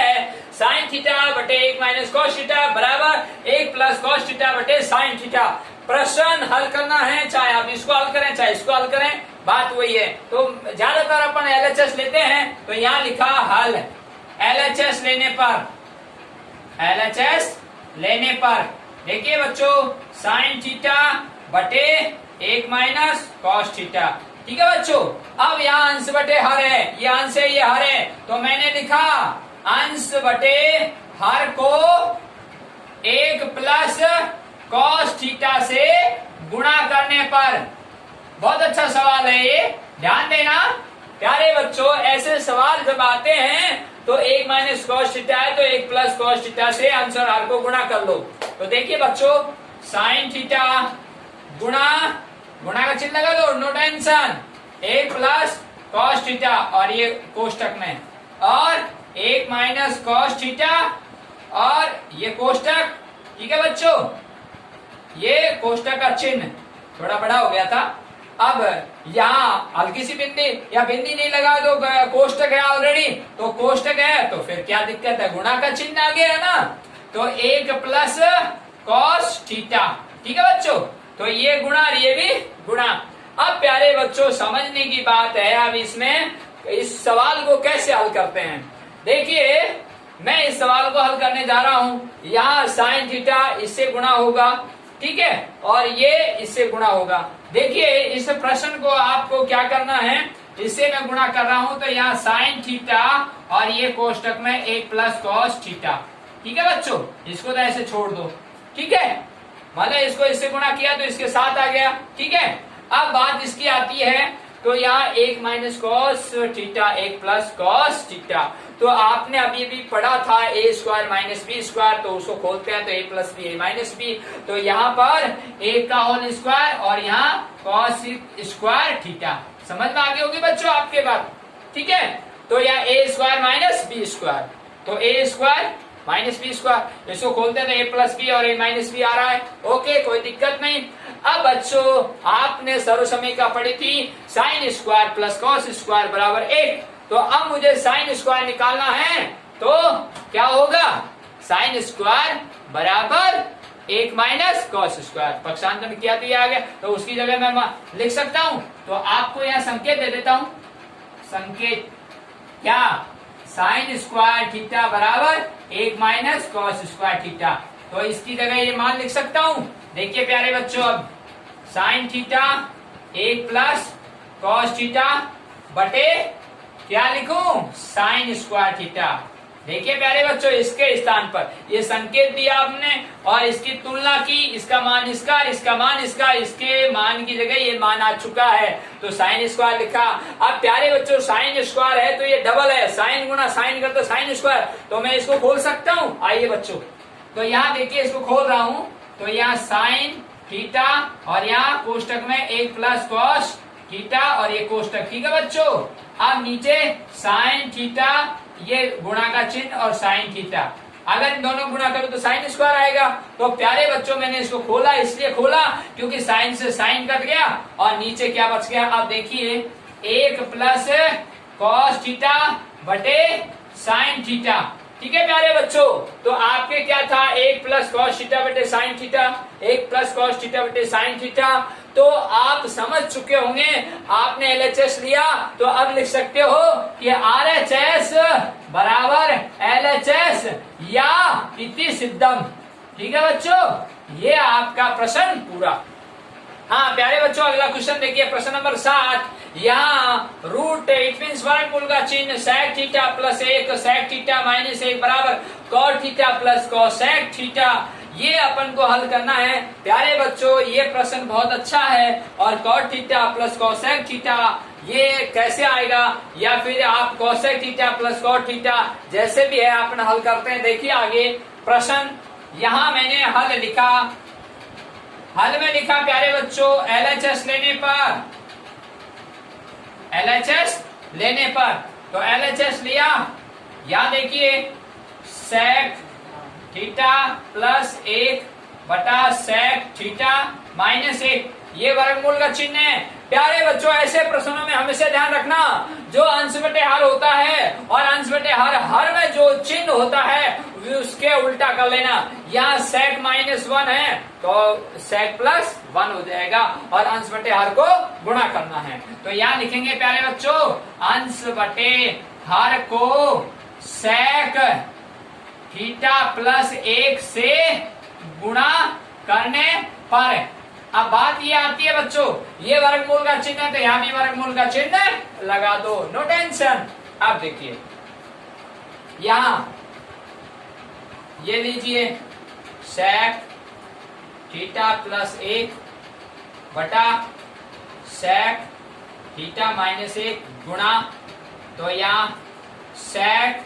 साइन थीटा बटे 1 माइनस कॉस थीटा बराबर 1 प्लस कॉस थीटा बटे साइन थीटा। प्रश्न हल करना है, चाहे आप इसको हल करें चाहे इसको हल करें, बात वही है। तो ज्यादातर अपन LHS लेते हैं, तो यहाँ लिखा हल, LHS लेने पर देखिए बच्चों साइन थीटा बटे 1 माइनस कॉस थीटा, ठीक है बच्चों। अब यहाँ अंश बटे हर है, ये अंश है ये हर है, तो मैंने लिखा अंश बटे हर को 1 प्लस कॉस थीटा से गुणा करने पर। बहुत अच्छा सवाल है ये, ध्यान देना प्यारे बच्चों। ऐसे सवाल जब आते हैं तो 1 माइनस कॉस थीटा है तो 1 प्लस कॉस थीटा से अंश और हर को गुणा कर लो। तो देखिए बच्चों, साइन थीटा गुणा का चिन्ह लगा दो, no tension, 1 plus cos theta और ये कोष्टक में, और 1 माइनस कॉस थीटा और ये कोष्टक। ठीक है बच्चों, ये कोष्टक का चिन्ह थोड़ा बड़ा हो गया था। अब यहाँ हल्की सी बिंदी या बिंदी नहीं लगा दो, कोष्टक है ऑलरेडी, तो कोष्टक है तो फिर क्या दिक्कत है, गुणा का चिन्ह आ गया है ना, तो 1 प्लस कॉस थीटा। ठीक है बच्चों, तो ये गुणा और ये भी गुणा। अब प्यारे बच्चों समझने की बात है, अब इसमें इस सवाल को कैसे हल करते हैं। देखिए मैं इस सवाल को हल करने जा रहा हूं। यहाँ साइन थीटा इससे गुणा होगा, ठीक है, और ये इससे गुणा होगा। देखिए इस प्रश्न को आपको क्या करना है, इससे मैं गुणा कर रहा हूं तो यहाँ साइन थीटा और ये कोष्टक में 1 प्लस कॉस थीटा। ठीक है बच्चों, इसको तो ऐसे छोड़ दो, ठीक है, मतलब इसको इससे गुणा किया तो इसके साथ आ गया। ठीक है, अब बात इसकी आती है तो यहाँ 1 minus cos theta 1 plus cos theta, तो आपने अभी भी पढ़ा था ए स्क्वायर माइनस बी स्क्वायर, तो उसको खोलते हैं तो ए प्लस बी ए माइनस बी, तो यहाँ पर ए का होल स्क्वायर और यहाँ कॉस स्क्वायर थीटा। समझ में आ गई होगी बच्चों आपके बात, ठीक है। तो यहाँ ए स्क्वायर माइनस बी स्क्वायर, तो ए स्क्वायर माइनस बी स्क्वायर, इसको खोलते हैं तो ए प्लस बी और ए माइनस बी आ रहा है। ओके, कोई दिक्कत नहीं। अब बच्चों आपने सर्वसमीकरण पढ़ी थी sign square plus cos square बराबर 1, तो अब मुझे साइन स्क्वायर निकालना है, तो क्या होगा, साइन स्क्वायर बराबर 1 माइनस कॉस स्क्वायर, पक्षांतर किया तो ये आ गया, तो उसकी जगह मैं लिख सकता हूं। तो आपको यहाँ संकेत दे देता हूं, संकेत क्या, साइन स्क्वायर थीटा बराबर 1 माइनस कॉस स्क्वायर थीटा, तो इसकी जगह ये मान लिख सकता हूं। देखिए प्यारे बच्चों, अब sine theta 1 plus cos theta बटे क्या लिखूं, साइन स्क्वायर थीटा। देखिए प्यारे बच्चों, इसके स्थान पर ये संकेत दिया आपने और इसकी तुलना की, इसका मान इसका, इसका मान इसका, इसके मान की जगह ये मान आ चुका है, तो साइन स्क्वायर लिखा। अब प्यारे बच्चों साइन स्क्वायर है तो ये डबल है, साइन गुना साइन कर तो साइन स्क्वायर, तो मैं इसको खोल सकता हूँ। आइए बच्चों, तो यहाँ देखिए इसको खोल रहा हूँ, तो यहाँ साइन थीटा और यहाँ कोष्टक में 1 प्लस कॉस थीटा और ये कोष्टक। ठीक है बच्चों, अब नीचे साइन थीटा, ये गुणा का चिन्ह और साइन थीटा, अगर इन दोनों गुणा करो तो साइन स्क्वायर आएगा। तो प्यारे बच्चों मैंने इसको खोला, इसलिए खोला क्योंकि साइन से साइन कट गया और नीचे क्या बच गया, अब देखिए 1 प्लस कॉस थीटा बटे साइन थीटा। ठीक है प्यारे बच्चों, तो आपके क्या था, 1 प्लस कॉस थीटा बटे sine theta, 1 plus cos theta बटे साइन थीटा। तो आप समझ चुके होंगे, आपने LHS लिया तो अब लिख सकते हो कि RHS बराबर LHS या इति सिद्धम। ठीक है बच्चों, ये आपका प्रश्न पूरा। हाँ प्यारे बच्चों, अगला क्वेश्चन देखिए, प्रश्न नंबर 7। यहाँ रूट इट मीन्स वर्गमूल का चिन्ह sec theta plus 1 sec theta minus 1 बराबर cot theta plus cosec theta, ये अपन को हल करना है। प्यारे बच्चों ये प्रश्न बहुत अच्छा है, और cot theta plus cosec theta ये कैसे आएगा, या फिर आप cosec theta plus cot theta जैसे भी है अपन हल करते हैं। देखिए आगे प्रश्न, यहाँ मैंने हल लिखा, हल में लिखा प्यारे बच्चों LHS लेने पर, LHS लेने पर, तो LHS लिया, यहाँ देखिए sec थीटा प्लस 1 बटा sec थीटा माइनस 1, ये वर्गमूल का चिन्ह है। प्यारे बच्चों ऐसे प्रश्नों में हमेशा ध्यान रखना, जो अंश बटे हर होता है और अंश बटे हर में जो चिन्ह होता है उसके उल्टा कर लेना। यहाँ sec माइनस 1 है तो sec प्लस 1 हो जाएगा, और अंश बटे हर को गुणा करना है। तो यहाँ लिखेंगे प्यारे बच्चों, अंश बटे हर को sec थीटा प्लस 1 से गुणा करने पर। अब बात ये आती है बच्चों, ये वर्गमूल का चिन्ह है तो यहां भी वर्गमूल का चिन्ह लगा दो, नो टेंशन। अब देखिए यहां ये लीजिए sec थीटा प्लस 1 बटा sec थीटा माइनस 1 गुणा, तो यहाँ sec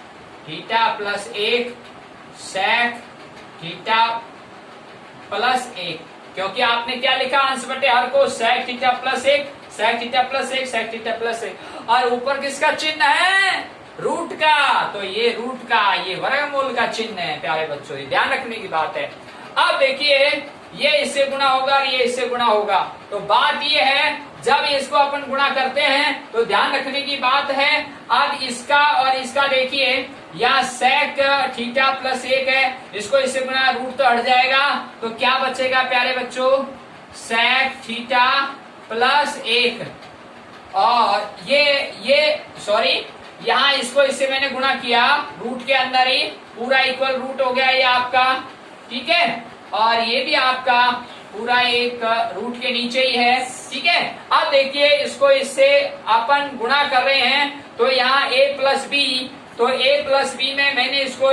theta plus 1 sec theta plus 1, क्योंकि आपने क्या लिखा अंश बटे हर को, sec theta plus 1 sec theta plus 1 sec theta plus 1, और ऊपर किसका चिन्ह है, रूट का, तो ये रूट का, ये वर्गमूल का चिन्ह है प्यारे बच्चों, ये ध्यान रखने की बात है। अब देखिए ये इससे गुणा होगा और ये इससे गुणा होगा, तो बात ये है जब इसको अपन गुणा करते हैं तो ध्यान रखने की बात है, अब इसका और इसका देखिए यहाँ sec थीटा प्लस 1 है, इसको इससे गुणा, रूट तो हट जाएगा, तो क्या बचेगा प्यारे बच्चों, sec थीटा प्लस 1, और ये सॉरी यहाँ इसको इससे मैंने गुणा किया, रूट के अंदर ही पूरा इक्वल रूट हो गया ये आपका, ठीक है, और ये भी आपका पूरा एक रूट के नीचे ही है, ठीक है। अब देखिए इसको इससे अपन गुणा कर रहे हैं, तो यहाँ a प्लस बी, तो a प्लस बी में मैंने इसको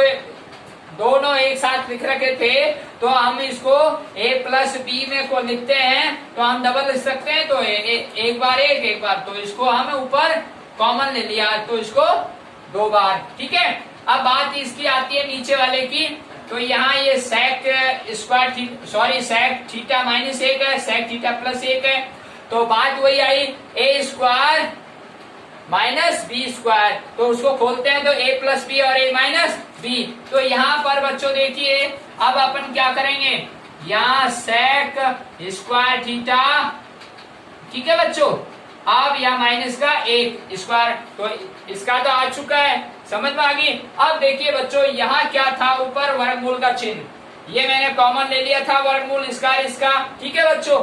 दोनों एक साथ लिख रखे थे, तो हम इसको a प्लस बी में को लिखते हैं तो हम डबल लिख सकते हैं, तो एक बार एक बार, तो इसको हम ऊपर कॉमन ले लिया, तो इसको 2 बार, ठीक है। अब बात इसकी आती है नीचे वाले की, तो यहाँ ये sec square sorry sec theta minus 1 है, sec थीटा प्लस 1 है, तो बात वही आई a square minus B square, तो उसको खोलते हैं तो a प्लस बी और a माइनस बी, तो यहाँ पर बच्चों देखिए अब अपन क्या करेंगे, यहाँ sec स्क्वायर थीटा, ठीक है बच्चों, अब यहाँ माइनस का 1 स्क्वायर, तो इसका तो आ चुका है, समझ में आ गई। अब देखिए बच्चों यहाँ क्या था, ऊपर वर्गमूल का चिन्ह, ये मैंने कॉमन ले लिया था, वर्गमूल इसका, ठीक है बच्चों।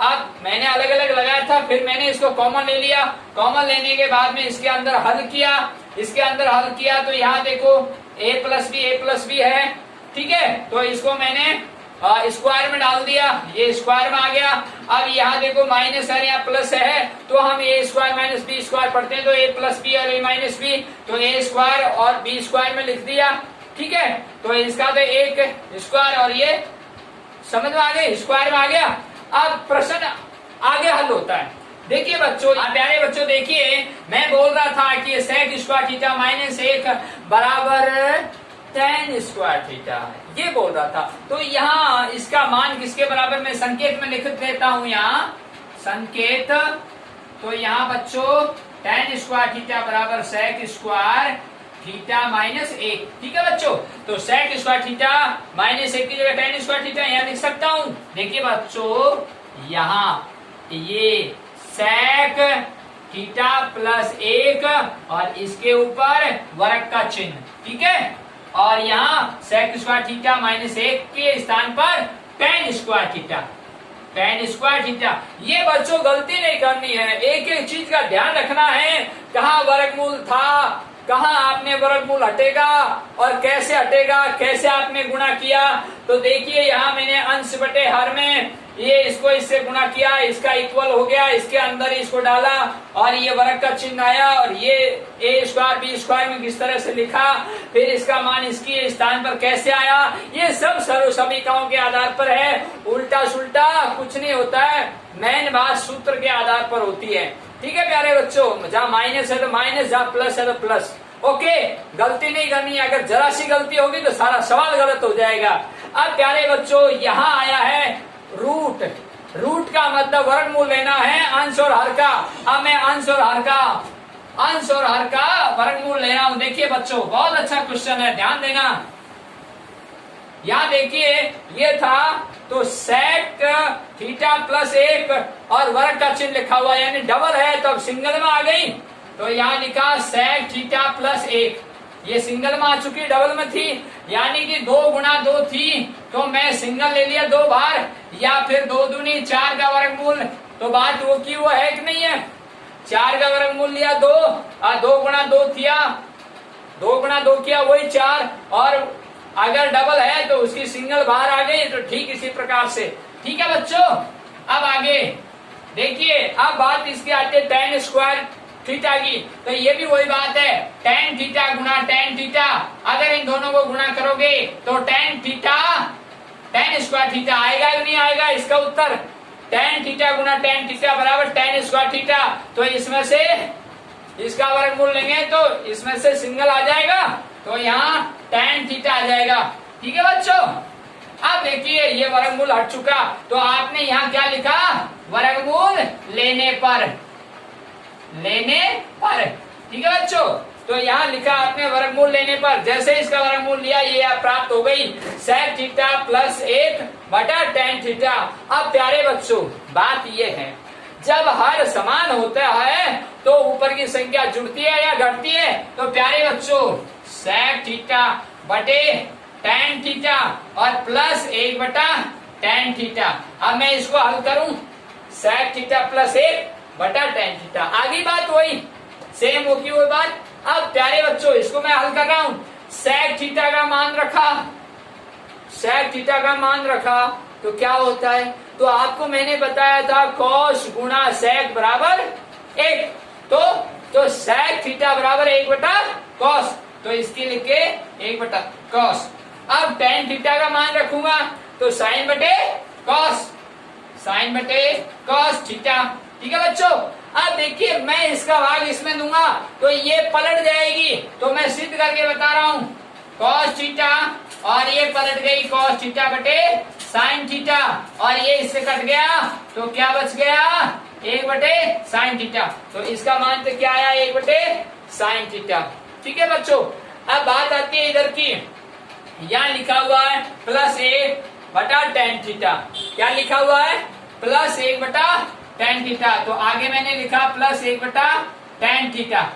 अब मैंने अलग अलग लगाया था, फिर मैंने इसको कॉमन ले लिया, कॉमन लेने के बाद में इसके अंदर हल किया, तो यहाँ देखो a प्लस बी है, ठीक है, तो इसको मैंने स्क्वायर में डाल दिया, ये स्क्वायर में आ गया। अब यहाँ देखो माइनस है यहाँ प्लस है, तो हम a square minus B square पढ़ते हैं, तो a प्लस बी और a माइनस बी, तो a स्क्वायर और b स्क्वायर में लिख दिया, ठीक है, तो इसका तो एक स्क्वायर और ये समझ में आ गए, स्क्वायर में आ गया। अब प्रश्न आगे हल होता है, देखिए बच्चों, प्यारे बच्चों देखिए मैं बोल रहा था कि sec स्क्वायर थीटा माइनस 1 बराबर tan स्क्वायर थीटा, ये बोल रहा था, तो यहाँ इसका मान किसके बराबर, मैं संकेत में लिख देता हूँ यहाँ संकेत, तो यहाँ बच्चों tan स्क्वायर थीटा बराबर sec स्क्वायर थीटा माइनस 1, ठीक है बच्चों, तो sec स्क्वायर थीटा माइनस 1 की जगह tan स्क्वायर थीटा यहाँ लिख सकता हूँ। देखिए बच्चों यहाँ ये sec थीटा प्लस 1 और इसके ऊपर वर्ग का चिन्ह, ठीक है, और यहाँ sec स्क्वायर थीटा माइनस 1 के स्थान पर tan स्क्वायर थीटा, ये बच्चों गलती नहीं करनी है, एक एक चीज का ध्यान रखना है, कहाँ वर्गमूल था, कहाँ आपने वर्गमूल हटेगा और कैसे हटेगा, कैसे आपने गुणा किया, तो देखिए यहाँ मैंने अंश बटे हर में ये इसको इससे गुणा किया, इसका इक्वल हो गया, इसके अंदर इसको डाला और ये वर्ग का चिन्ह आया, और ये a स्क्वायर बी स्क्वायर में किस तरह से लिखा, फिर इसका मान इसकी स्थान पर कैसे आया, ये सब सर्व समीकरणों के आधार पर है, उल्टा सुल्टा कुछ नहीं होता है, मेन बात सूत्र के आधार पर होती है, ठीक है प्यारे बच्चों, जहाँ माइनस है तो माइनस, जहाँ प्लस है तो प्लस, ओके, गलती नहीं करनी है, अगर जरा सी गलती होगी तो सारा सवाल गलत हो जाएगा। अब प्यारे बच्चों यहाँ आया है रूट का मतलब वर्गमूल लेना है अंश और हर का, अब मैं अंश और हर का वर्गमूल ले रहा हूं। देखिए बच्चों बहुत अच्छा क्वेश्चन है, ध्यान देना, यहाँ देखिए ये था तो sec थीटा प्लस 1 और वर्ग का चिन्ह लिखा हुआ यानी डबल है, तो अब सिंगल में आ गई, तो यहाँ लिखा sec थीटा प्लस 1, ये सिंगल में आ चुकी, डबल में थी, यानी कि 2 गुणा 2 थी, तो मैं सिंगल ले लिया 2 बार, या फिर 2 दूनी 4 का वर्गमूल, तो बात वो की वो है कि नहीं है, 4 का वर्गमूल लिया 2 और 2 गुणा 2 किया, 2 गुणा 2 किया वही 4, और अगर डबल है तो उसकी सिंगल बाहर आ गई, तो ठीक इसी प्रकार से, ठीक है बच्चों। अब आगे देखिए, अब बात इसकी आती है tan स्क्वायर थीटा की। तो ये भी वही बात है, tan थीटा गुना tan थीटा, अगर इन दोनों को गुणा करोगे तो tan theta tan square theta आएगा कि नहीं आएगा? इसका उत्तर tan थीटा गुना tan थीटा बराबर tan स्क्वायर थीटा। तो इसमें से इसका वर्गमूल लेंगे तो इसमें से सिंगल आ जाएगा, तो यहाँ tan थीटा आ जाएगा। ठीक है बच्चों, अब देखिए ये वर्गमूल हट चुका, तो आपने यहाँ क्या लिखा? वर्गमूल लेने पर, ठीक है बच्चों। तो यहाँ लिखा आपने वर्गमूल लेने पर, जैसे इसका वर्गमूल लिया ये प्राप्त हो गई sec थीटा प्लस 1 बटा tan थीटा। अब प्यारे बच्चों बात ये है, जब हर समान होता है तो ऊपर की संख्या जुड़ती है या घटती है? तो प्यारे बच्चों sec थीटा बटे tan थीटा और प्लस 1 बटा tan थीटा। अब मैं इसको हल करूं, sec थीटा प्लस 1 बटा tan थीटा, आगे बात वही सेम होगी वो बात। अब प्यारे बच्चों इसको मैं हल कर रहा हूं, sec थीटा का मान रखा, sec थीटा का मान रखा तो क्या होता है? तो आपको मैंने बताया था cos गुणा sec बराबर 1, तो sec थीटा बराबर 1 बटा cos, तो इसके लिखे 1 बटा cos। अब tan थीटा का मान रखूंगा तो sin बटे cos थीटा। ठीक है बच्चों, अब देखिए मैं इसका भाग इसमें दूंगा तो ये पलट जाएगी, तो मैं सिद्ध करके बता रहा हूँ cos थीटा, और ये पलट गई cos थीटा बटे sin थीटा, और ये इससे कट गया तो क्या बच गया? 1 बटे sin थीटा। तो इसका मान तो क्या आया? 1 बटे sin थीटा। ठीक है बच्चों, अब बात आती है इधर की, यहाँ लिखा हुआ है प्लस 1 बटा tan थीटा। क्या लिखा हुआ है? प्लस 1 बटा tan थीटा। तो आगे मैंने लिखा प्लस 1 बटा tan थीटा।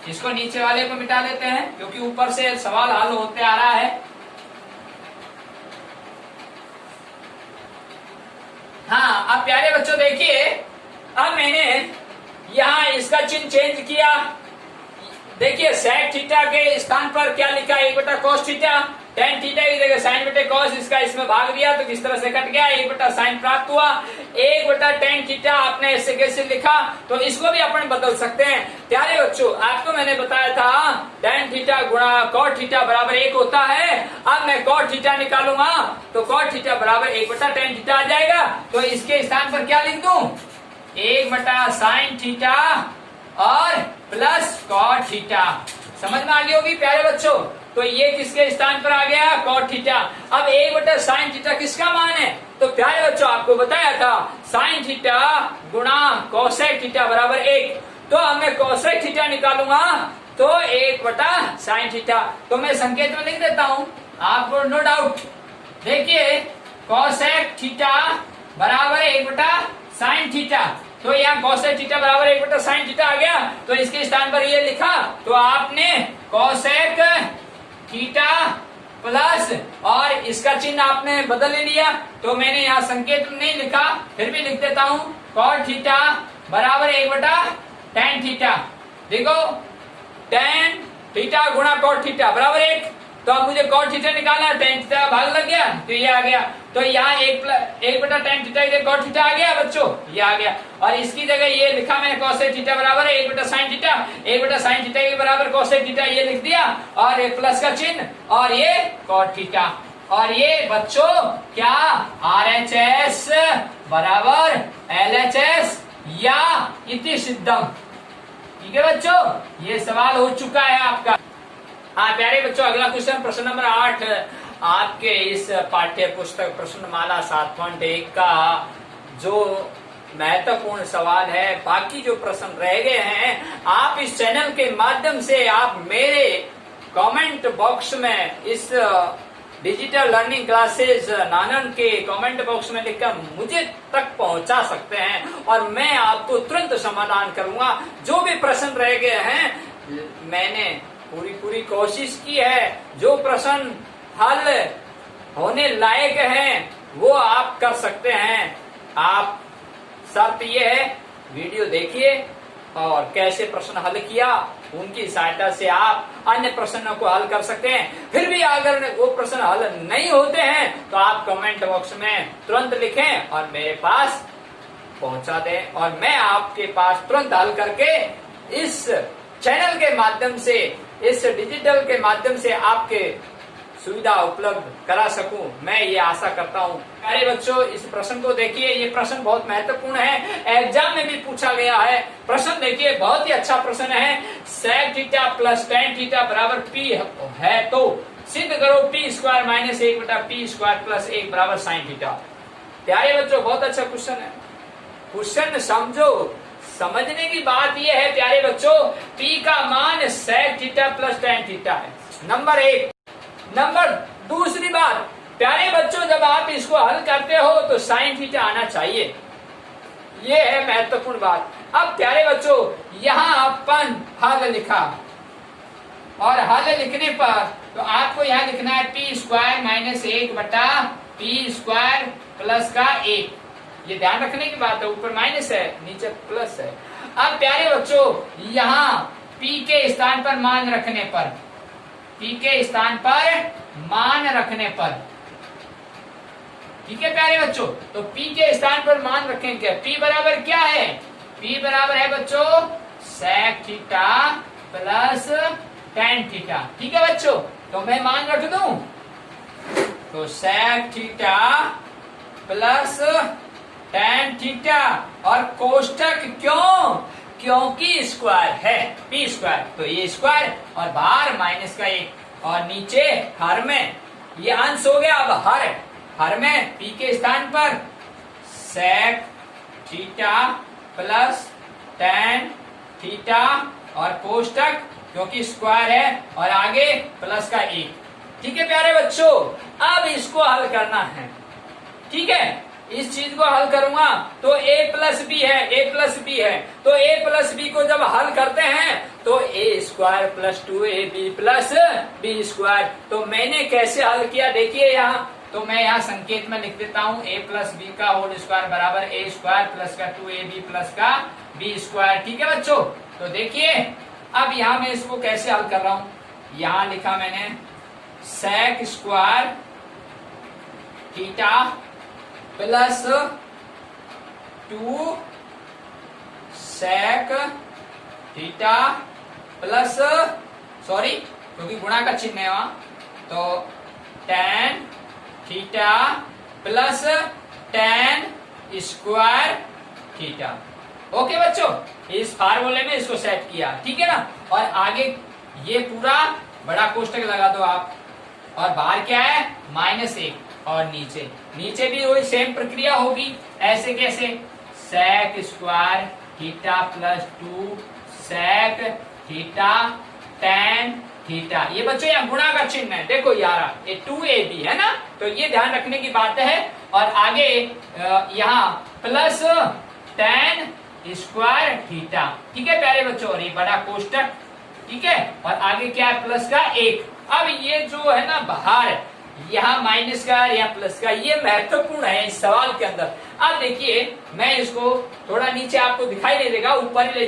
इसको नीचे वाले को मिटा देते हैं क्योंकि ऊपर से सवाल हल होते आ रहा है। हाँ, अब प्यारे बच्चों देखिए, अब मैंने यहाँ इसका चिन्ह चेंज किया। देखिए sec थीटा के स्थान पर क्या लिखा? 1 बटा cos थीटा, tan थीटा की जगह sin बटे cos, इसका इसमें भाग दिया तो किस तरह से कट गया? 1 बटा sin प्राप्त हुआ। 1 बटा tan थीटा आपने ऐसे कैसे लिखा? तो इसको भी अपन बदल सकते हैं। प्यारे बच्चों आपको मैंने बताया था tan थीटा गुणा cot थीटा बराबर 1 होता है। अब मैं cot थीटा निकालूंगा तो cot थीटा बराबर 1 बटा tan थीटा आ जाएगा। तो इसके स्थान पर क्या लिख दूं? 1 बटा sin थीटा और प्लस cot थीटा। समझ में आ गई होगी प्यारे बच्चों। तो ये किसके स्थान पर आ गया? cot theta. अब 1 बटा sin थीटा किसका मान है? तो प्यारे बच्चों आपको बताया था sin थीटा गुणा cosec थीटा बराबर 1। तो अब मैं cosec थीटा निकालूंगा तो 1 बटा sin थीटा। तो मैं संकेत में लिख देता हूं आपको, नो डाउट। देखिए cosec थीटा बराबर 1 बटा sin थीटा, तो यहाँ cosec थीटा बराबर 1 बटा sin थीटा आ गया। तो इसके स्थान पर ये लिखा, तो आपने cosec थीटा प्लस और इसका चिन्ह आपने बदल लिया। तो मैंने यहाँ संकेत नहीं लिखा, फिर भी लिख देता हूँ cot थीटा बराबर 1 बटा tan थीटा। देखो tan थीटा गुणा cot थीटा बराबर 1। तो अब मुझे cot थीटा निकालना है, tan थीटा का भाग लग गया तो ये आ गया। तो यहाँ 1 बटा tan थीटा की जगह cot थीटा आ गया बच्चों, ये आ गया। और इसकी जगह ये लिखा मैंने cosec थीटा बराबर 1 बटा sin थीटा, 1 बटा sin थीटा के बराबर cosec थीटा ये लिख दिया, और एक प्लस का चिन्ह और ये cot थीटा। और ये बच्चों क्या RHS बराबर LHS या इति सिद्धम। ठीक है बच्चों, ये सवाल हो चुका है आपका। हाँ प्यारे बच्चों, अगला क्वेश्चन प्रश्न नंबर 8 आपके इस पाठ्य पुस्तक प्रश्नमाला 7.1 का जो महत्वपूर्ण सवाल है। बाकी जो प्रश्न रह गए हैं आप इस चैनल के माध्यम से आप मेरे कमेंट बॉक्स में इस डिजिटल लर्निंग क्लासेस नानन के कमेंट बॉक्स में लिखकर मुझे तक पहुंचा सकते हैं और मैं आपको तुरंत समाधान करूंगा। जो भी प्रश्न रह गए हैं मैंने पूरी कोशिश की है। जो प्रश्न हल होने लायक हैं वो आप कर सकते हैं। आप शर्त ये है वीडियो देखिए और कैसे प्रश्न हल किया उनकी सहायता से आप अन्य प्रश्नों को हल कर सकते हैं। फिर भी अगर वो प्रश्न हल नहीं होते हैं तो आप कमेंट बॉक्स में तुरंत लिखें और मेरे पास पहुंचा दें और मैं आपके पास तुरंत हल करके इस चैनल के माध्यम से, इस डिजिटल के माध्यम से आपके सुविधा उपलब्ध करा सकूं, मैं ये आशा करता हूं। प्यारे बच्चों, इस प्रश्न को देखिए, ये प्रश्न बहुत महत्वपूर्ण है, एग्जाम में भी पूछा गया है। प्रश्न देखिए, बहुत ही अच्छा प्रश्न है। sec theta plus tan theta बराबर p है तो सिद्ध करो p स्क्वायर माइनस 1 बटा p स्क्वायर प्लस 1 बराबर sin थीटा। प्यारे बच्चों, बहुत अच्छा क्वेश्चन है। क्वेश्चन समझो, समझने की बात यह है प्यारे बच्चों, p का मान sec theta plus tan theta है, नंबर 1। नंबर दूसरी बात, प्यारे बच्चों, जब आप इसको हल करते हो तो sin थीटा आना चाहिए, ये है महत्वपूर्ण बात। अब प्यारे बच्चों, यहां अपन हल लिखा और हल लिखने पर तो आपको यहां लिखना है p स्क्वायर माइनस 1 बटा p स्क्वायर प्लस का 1। ये ध्यान रखने की बात है, ऊपर माइनस है नीचे प्लस है। अब प्यारे बच्चों, यहां p के स्थान पर मान रखने पर, p के स्थान पर मान रखने पर, ठीक है प्यारे बच्चों, तो p के स्थान पर मान रखेंगे। p बराबर क्या है? p बराबर है बच्चों sec theta plus tan theta. ठीक है बच्चों, तो मैं मान रख दूं, तो sec theta plus tan theta और कोष्टक क्यों? क्योंकि स्क्वायर है p स्क्वायर, तो ये स्क्वायर और बाहर माइनस का 1 और नीचे हर में ये अंश हो गया। अब हर में p के स्थान पर sec theta plus tan theta और कोष्टक क्योंकि स्क्वायर है और आगे प्लस का 1। ठीक है प्यारे बच्चों, अब इसको हल करना है। ठीक है, इस चीज को हल करूंगा तो a प्लस बी है, a प्लस बी है, तो a प्लस बी को जब हल करते हैं तो a स्क्वायर प्लस 2ab प्लस बी स्क्वायर। तो मैंने कैसे हल किया देखिए यहाँ, तो मैं यहाँ संकेत में लिख देता हूँ a प्लस बी का होल स्क्वायर बराबर a स्क्वायर प्लस का 2ab प्लस का b स्क्वायर। ठीक है बच्चों, तो देखिए अब यहाँ मैं इसको कैसे हल कर रहा हूँ। यहाँ लिखा मैंने sec square theta plus 2 sec theta plus, sorry क्योंकि गुणा का चिन्ह है वहां, तो tan theta plus tan square theta. Okay बच्चों, इस फार्मूले में इसको सेट किया, ठीक है ना। और आगे ये पूरा बड़ा कोष्टक लगा दो आप, और बाहर क्या है -1 और नीचे भी वही सेम प्रक्रिया होगी। ऐसे कैसे? sec square theta plus 2 sec theta tan theta. ये बच्चों यहाँ गुणा का चिन्ह है, देखो यार ये 2ab है ना, तो ये ध्यान रखने की बात है। और आगे यहाँ प्लस tan स्क्वायर थीटा। ठीक है प्यारे बच्चों, और ये बड़ा कोष्टक, ठीक है, और आगे क्या है प्लस का 1। अब ये जो है ना बाहर यहाँ माइनस का या प्लस का, ये महत्वपूर्ण है इस सवाल के अंदर। अब देखिए मैं इसको थोड़ा नीचे आपको दिखाई नहीं देगा, ऊपर ही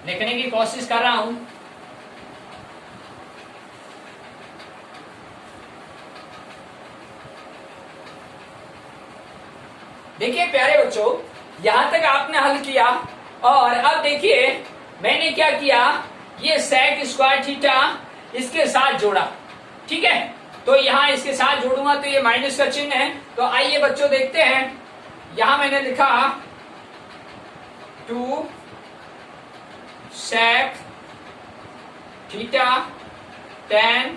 लिखने की कोशिश कर रहा हूं। देखिए प्यारे बच्चों, यहां तक आपने हल किया और अब देखिए मैंने क्या किया, ये sec स्क्वायर थीटा इसके साथ जोड़ा। ठीक है, तो यहां इसके साथ जोड़ूंगा तो ये माइनस का चिन्ह है। तो आइए बच्चों देखते हैं, यहां मैंने लिखा 2 sec theta tan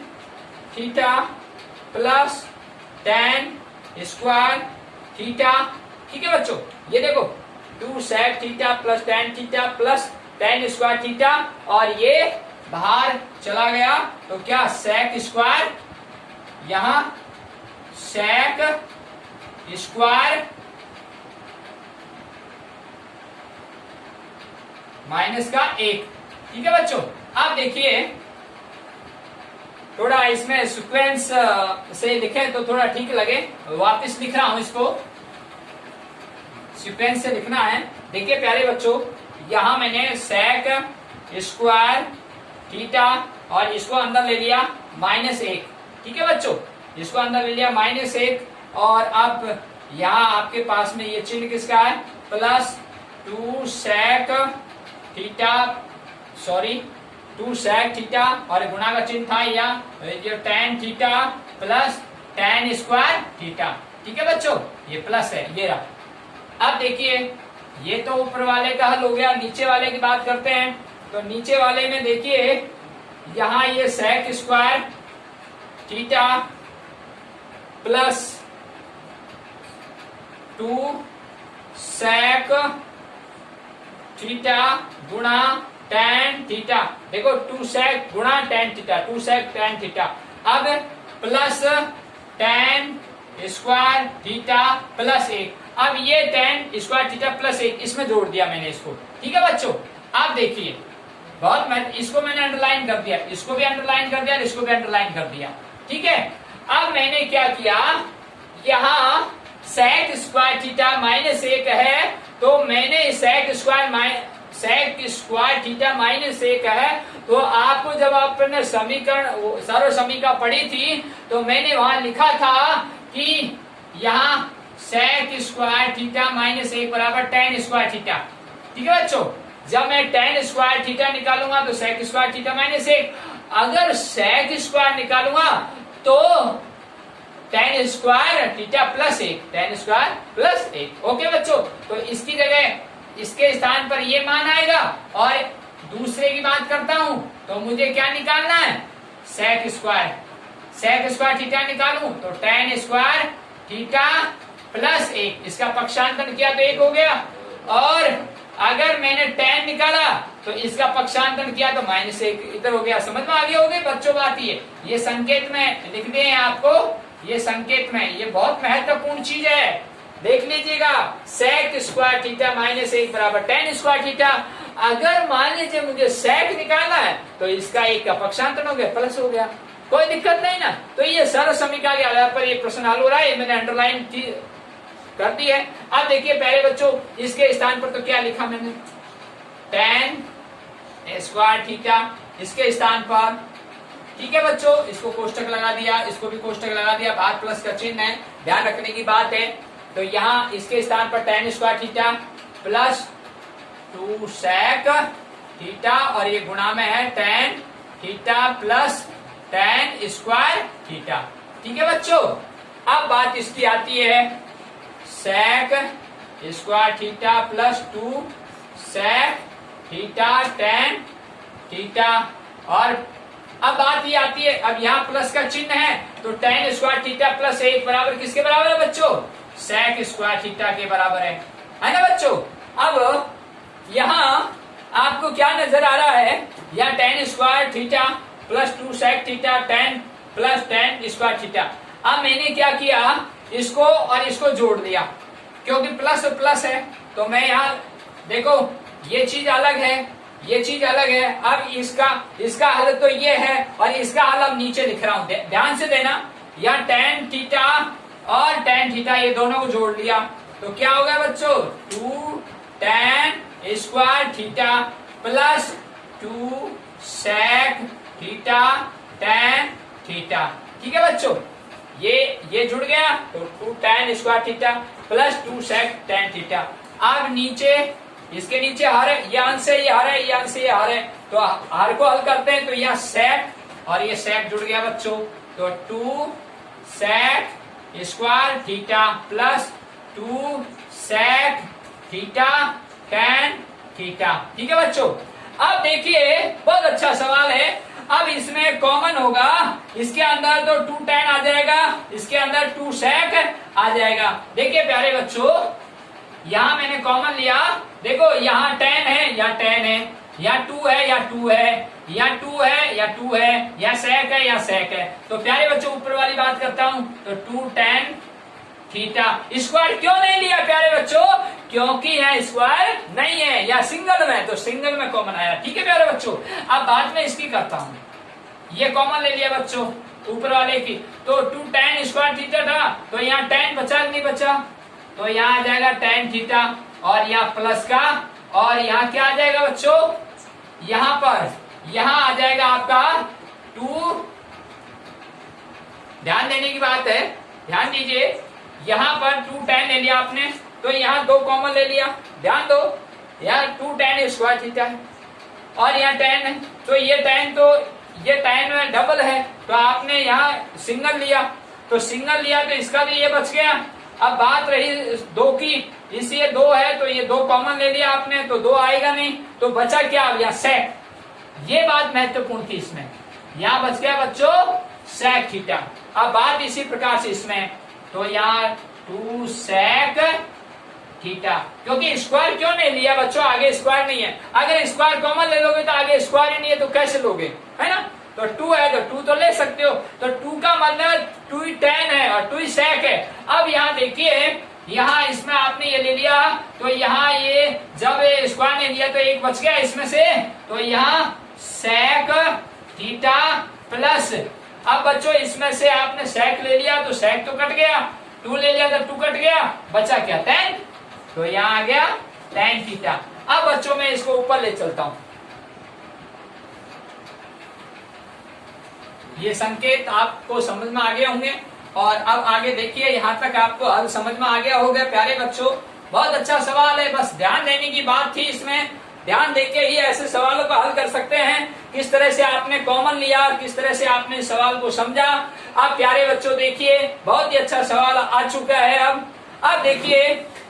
theta plus tan square theta. ठीक है बच्चों, ये देखो 2 sec theta plus tan theta plus tan square theta, और ये बाहर चला गया तो क्या sec स्क्वायर, यहां sec स्क्वायर माइनस का 1। ठीक है बच्चों, अब देखिए थोड़ा इसमें सीक्वेंस से लिखे तो थोड़ा ठीक लगे, वापस लिख रहा हूं इसको, सीक्वेंस से लिखना है। देखिए प्यारे बच्चों, यहां मैंने sec स्क्वायर थीटा और इसको अंदर ले लिया -1। ठीक है बच्चों, इसको अंदर ले लिया -1, और अब यहाँ आपके पास में ये चिन्ह किसका है, plus 2 sec theta, sorry 2 sec theta, और गुणा का चिन्ह था यहाँ जो tan theta plus tan square theta. ठीक है बच्चों, ये प्लस है, ये रहा। अब देखिए ये तो ऊपर वाले का हल हो गया, नीचे वाले की बात करते हैं। तो नीचे वाले में देखिए यहां ये sec square theta plus 2 sec theta गुणा tan थीटा, देखो 2 sec गुणा tan theta, 2 sec tan theta, अब plus tan square theta plus 1। अब ये tan स्क्वायर थीटा प्लस 1 इसमें जोड़ दिया मैंने इसको। ठीक है बच्चों, आप देखिए बहुत इसको मैंने अंडरलाइन कर दिया, इसको भी अंडरलाइन कर दिया, इसको भी अंडरलाइन कर दिया। ठीक है, अब मैंने क्या किया, यहाँ sec स्क्वायर थीटा माइनस 1 है, तो मैंने sec स्क्वायर थीटा माइनस 1 है, तो आपको जब आपने समीकरण सर्व समीकरण पढ़ी थी तो मैंने वहां लिखा था कि यहाँ sec स्क्वायर थीटा माइनस 1 बराबर tan स्क्वायर थीटा। ठीक है बच्चों, जब मैं tan स्क्वायर थीटा निकालूंगा तो sec स्क्वायर थीटा माइनस 1, अगर sec स्क्वायर निकालूंगा तो tan square theta plus 1, tan square plus 1। Okay बच्चों, तो इसकी जगह इसके स्थान पर ये मान आएगा, और दूसरे की बात करता हूं तो मुझे क्या निकालना है, sec स्क्वायर थीटा निकालूं तो tan स्क्वायर थीटा प्लस 1, इसका पक्षांतर किया तो 1 हो गया, और अगर मैंने tan निकाला तो इसका पक्षांतर किया तो माइनस 1 इधर हो गया। समझ में आ गया होगा बच्चों बात? ये संकेत में लिख दिए हैं आपको, ये संकेत में, ये बहुत महत्वपूर्ण चीज है, देख लीजिएगा। sec स्क्वायर थीटा माइनस 1 बराबर tan स्क्वायर थीटा। अगर मान लीजिए मुझे sec निकालना है तो इसका 1 का पक्षांतर हो गया, प्लस हो गया, कोई दिक्कत नहीं ना। तो ये सर्व समीकरण के आधार पर ये प्रश्न हल हो रहा है, मैंने अंडरलाइन कर दी है। अब देखिए पहले बच्चों इसके स्थान पर तो क्या लिखा मैंने, tan स्क्वायर थीटा इसके स्थान पर। ठीक है बच्चों, इसको कोष्टक लगा दिया, इसको भी कोष्टक लगा दिया, बाहर प्लस का चिन्ह है, ध्यान रखने की बात है। तो यहाँ इसके स्थान पर tan square theta plus 2 sec theta, और ये गुणा में है tan theta plus tan square theta. ठीक है बच्चों, अब बात इसकी आती है sec square theta plus 2 sec theta tan theta, और अब बात ये आती है, अब यहाँ प्लस का चिन्ह है तो tan स्क्वायर थीटा प्लस 1 बराबर किसके बराबर है बच्चों, sec स्क्वायर थीटा के बराबर है ना बच्चों। अब यहाँ आपको क्या नजर आ रहा है, या tan square theta plus 2 sec theta tan plus tan square theta. अब मैंने क्या किया, इसको और इसको जोड़ दिया, क्योंकि प्लस और प्लस है तो मैं यहाँ देखो ये चीज अलग है, ये चीज अलग है। अब इसका हल तो ये है, और इसका हल अब नीचे लिख रहा हूं, ध्यान से देना। यहाँ tan थीटा और tan थीटा ये दोनों को जोड़ लिया तो क्या होगा बच्चों, 2 tan square theta plus 2 sec theta tan theta. ठीक है बच्चों, ये जुड़ गया तो 2 tan square theta plus 2 sec tan theta. अब नीचे इसके नीचे हर है, ये अंश से ये हर है, ये अंश से ये हर है, तो हर को हल करते हैं तो यहाँ sec और ये sec जुड़ गया बच्चों, तो 2 sec square theta plus 2 sec theta tan theta. ठीक है बच्चों, अब देखिए बहुत अच्छा सवाल है। अब इसमें कॉमन होगा, इसके अंदर तो 2 tan आ जाएगा, इसके अंदर 2 sec आ जाएगा। देखिए प्यारे बच्चों, यहाँ मैंने कॉमन लिया, देखो यहाँ tan है, यहाँ tan है, यहाँ 2 है, यहाँ 2 है, यहाँ 2 है, यहाँ 2 है, यहाँ sec है, यहाँ sec है। तो प्यारे बच्चों ऊपर वाली बात करता हूँ, तो 2 tan थीटा। स्क्वायर क्यों नहीं लिया प्यारे बच्चों, क्योंकि यहाँ स्क्वायर नहीं है, या सिंगल में, तो सिंगल में कॉमन आया। ठीक है प्यारे बच्चों, अब बाद में इसकी करता हूँ, ये कॉमन ले लिया बच्चों ऊपर वाले की, तो 2 tan स्क्वायर थीटा था, तो यहाँ tan बचा नहीं बचा, तो यहाँ आ जाएगा tan थीटा, और यहाँ प्लस का, और यहाँ क्या आ जाएगा बच्चों, यहाँ पर यहाँ आ जाएगा आपका 2, ध्यान देने की बात है, ध्यान दीजिए, यहाँ पर 2 tan ले लिया आपने, तो यहाँ 2 कॉमन ले लिया। ध्यान दो, यहाँ 2 tan स्क्वायर थीटा है और यहाँ tan है, तो ये tan में डबल है, तो आपने यहाँ सिंगल लिया, तो सिंगल लिया तो इसका भी ये बच गया। अब बात रही 2 की, इसलिए 2 है तो ये 2 कॉमन ले लिया आपने, तो 2 आएगा नहीं, तो बचा क्या अब यहाँ sec। ये बात महत्वपूर्ण थी इसमें, यहाँ बच गया बच्चों sec थीटा। अब बात इसी प्रकार से इसमें, तो यहाँ 2 sec थीटा, क्योंकि स्क्वायर क्यों नहीं लिया बच्चों, आगे स्क्वायर नहीं है। अगर स्क्वायर कॉमन ले लोगे तो आगे स्क्वायर ही नहीं है, तो कैसे लोगे, है ना। तो 2 है तो 2 तो ले सकते हो, तो 2 का मतलब 2 ही tan है और 2 ही sec है। अब यहाँ देखिए, यहाँ इसमें आपने ये ले लिया, तो यहाँ ये जब स्क्वायर ने लिया तो एक बच गया इसमें से, तो यहाँ sec थीटा प्लस, अब बच्चों इसमें से आपने sec ले लिया तो sec तो कट गया, 2 ले लिया तो 2 कट गया, बचा क्या tan, तो यहाँ आ गया tan थीटा। अब बच्चों मैं इसको ऊपर ले चलता हूं, ये संकेत आपको समझ में आ गए होंगे। और अब आगे देखिए, यहाँ तक आपको हल समझ में आ गया होगा प्यारे बच्चों। बहुत अच्छा सवाल है, बस ध्यान देने की बात थी इसमें। ध्यान देके ही ऐसे सवालों को हल कर सकते हैं। किस तरह से आपने कॉमन लिया, किस तरह से आपने सवाल को समझा। अब प्यारे बच्चों देखिए, बहुत ही अच्छा सवाल आ चुका है। अब देखिए,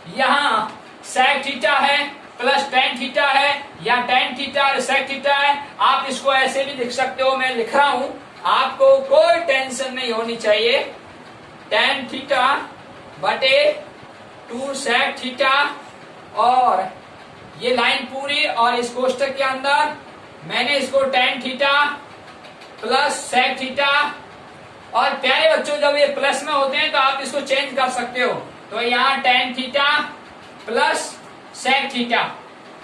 यहाँ sec थीटा है प्लस tan थीटा है, या tan थीटा और sec थीटा है। आप इसको ऐसे भी लिख सकते हो, मैं लिख रहा हूं, आपको कोई टेंशन नहीं होनी चाहिए। tan थीटा बटे 2 sec थीटा, और ये लाइन पूरी, और इस कोष्टक के अंदर मैंने इसको tan theta plus sec theta. और प्यारे बच्चों, जब ये प्लस में होते हैं तो आप इसको चेंज कर सकते हो, तो यहाँ tan theta plus sec theta,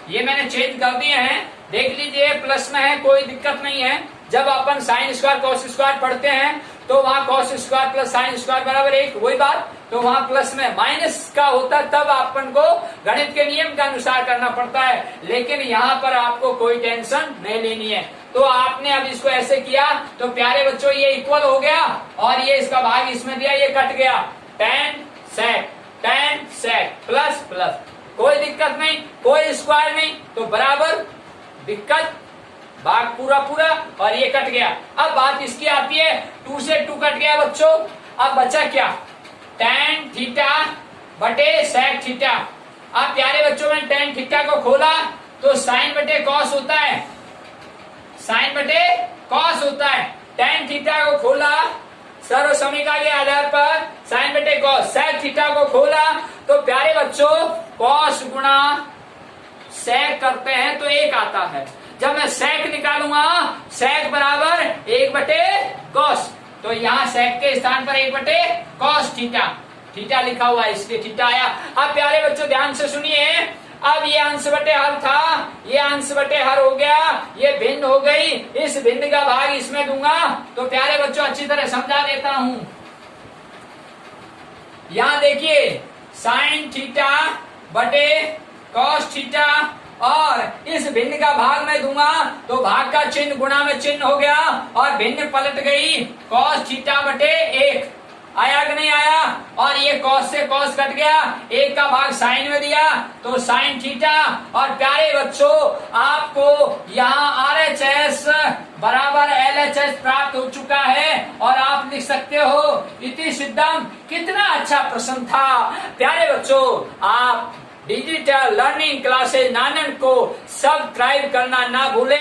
ये मैंने चेंज कर दिए हैं। देख लीजिए, प्लस में है, कोई दिक्कत नहीं है। जब अपन साइन स्क्वायर कॉस स्क्वायर पढ़ते हैं तो वहां cos square plus sine square बराबर 1, वही बात। तो वहां प्लस में माइनस का होता, तब अपन को गणित के नियम के अनुसार करना पड़ता है। लेकिन यहाँ पर आपको कोई टेंशन नहीं लेनी है। तो आपने अब इसको ऐसे किया तो प्यारे बच्चों ये इक्वल हो गया, और ये इसका भाग इसमें दिया, ये कट गया, tan sec प्लस प्लस, कोई दिक्कत नहीं, कोई स्क्वायर नहीं, तो बराबर दिक्कत, भाग पूरा पूरा, और ये कट गया। अब बात इसकी आती है, 2 से 2 कट गया बच्चों। अब बचा क्या, tan थीटा बटे sec थीटा। अब प्यारे बच्चों, में tan थीटा को खोला तो साइन बटे कॉस होता है, साइन बटे कॉस होता है। tan थीटा को खोला सर्व समीकरण के आधार पर, साइन बटे कॉस। sec थीटा को खोला तो प्यारे बच्चों कॉस गुणा sec करते हैं तो 1 आता है। जब मैं sec निकालूंगा, sec बराबर 1 बटे कॉस, तो यहाँ sec के स्थान पर 1 बटे कॉस थीटा, थीटा लिखा हुआ है, इसलिए थीटा आया। अब प्यारे बच्चों ध्यान से सुनिए, अब ये अंश बटे हर था, ये अंश बटे हर हो गया, ये भिन्न हो गई, इस भिन्न का भाग इसमें दूंगा। तो प्यारे बच्चों अच्छी तरह समझा देता हूं। यहाँ देखिए, साइन थीटा बटे कॉस थीटा, और इस भिन्न का भाग में दूंगा तो भाग का चिन्ह गुणा में चिन्ह हो गया, और भिन्न पलट गई, कॉस थीटा बटे 1 आया कि नहीं आया। और ये कॉस से कॉस कट गया, 1 का भाग साइन में दिया तो साइन थीटा। और प्यारे बच्चों, आपको यहाँ RHS बराबर LHS प्राप्त हो चुका है, और आप लिख सकते हो इति सिद्धम। कितना अच्छा प्रश्न था प्यारे बच्चों। आप डिजिटल लर्निंग क्लासेज नानन को सब्सक्राइब करना ना भूलें।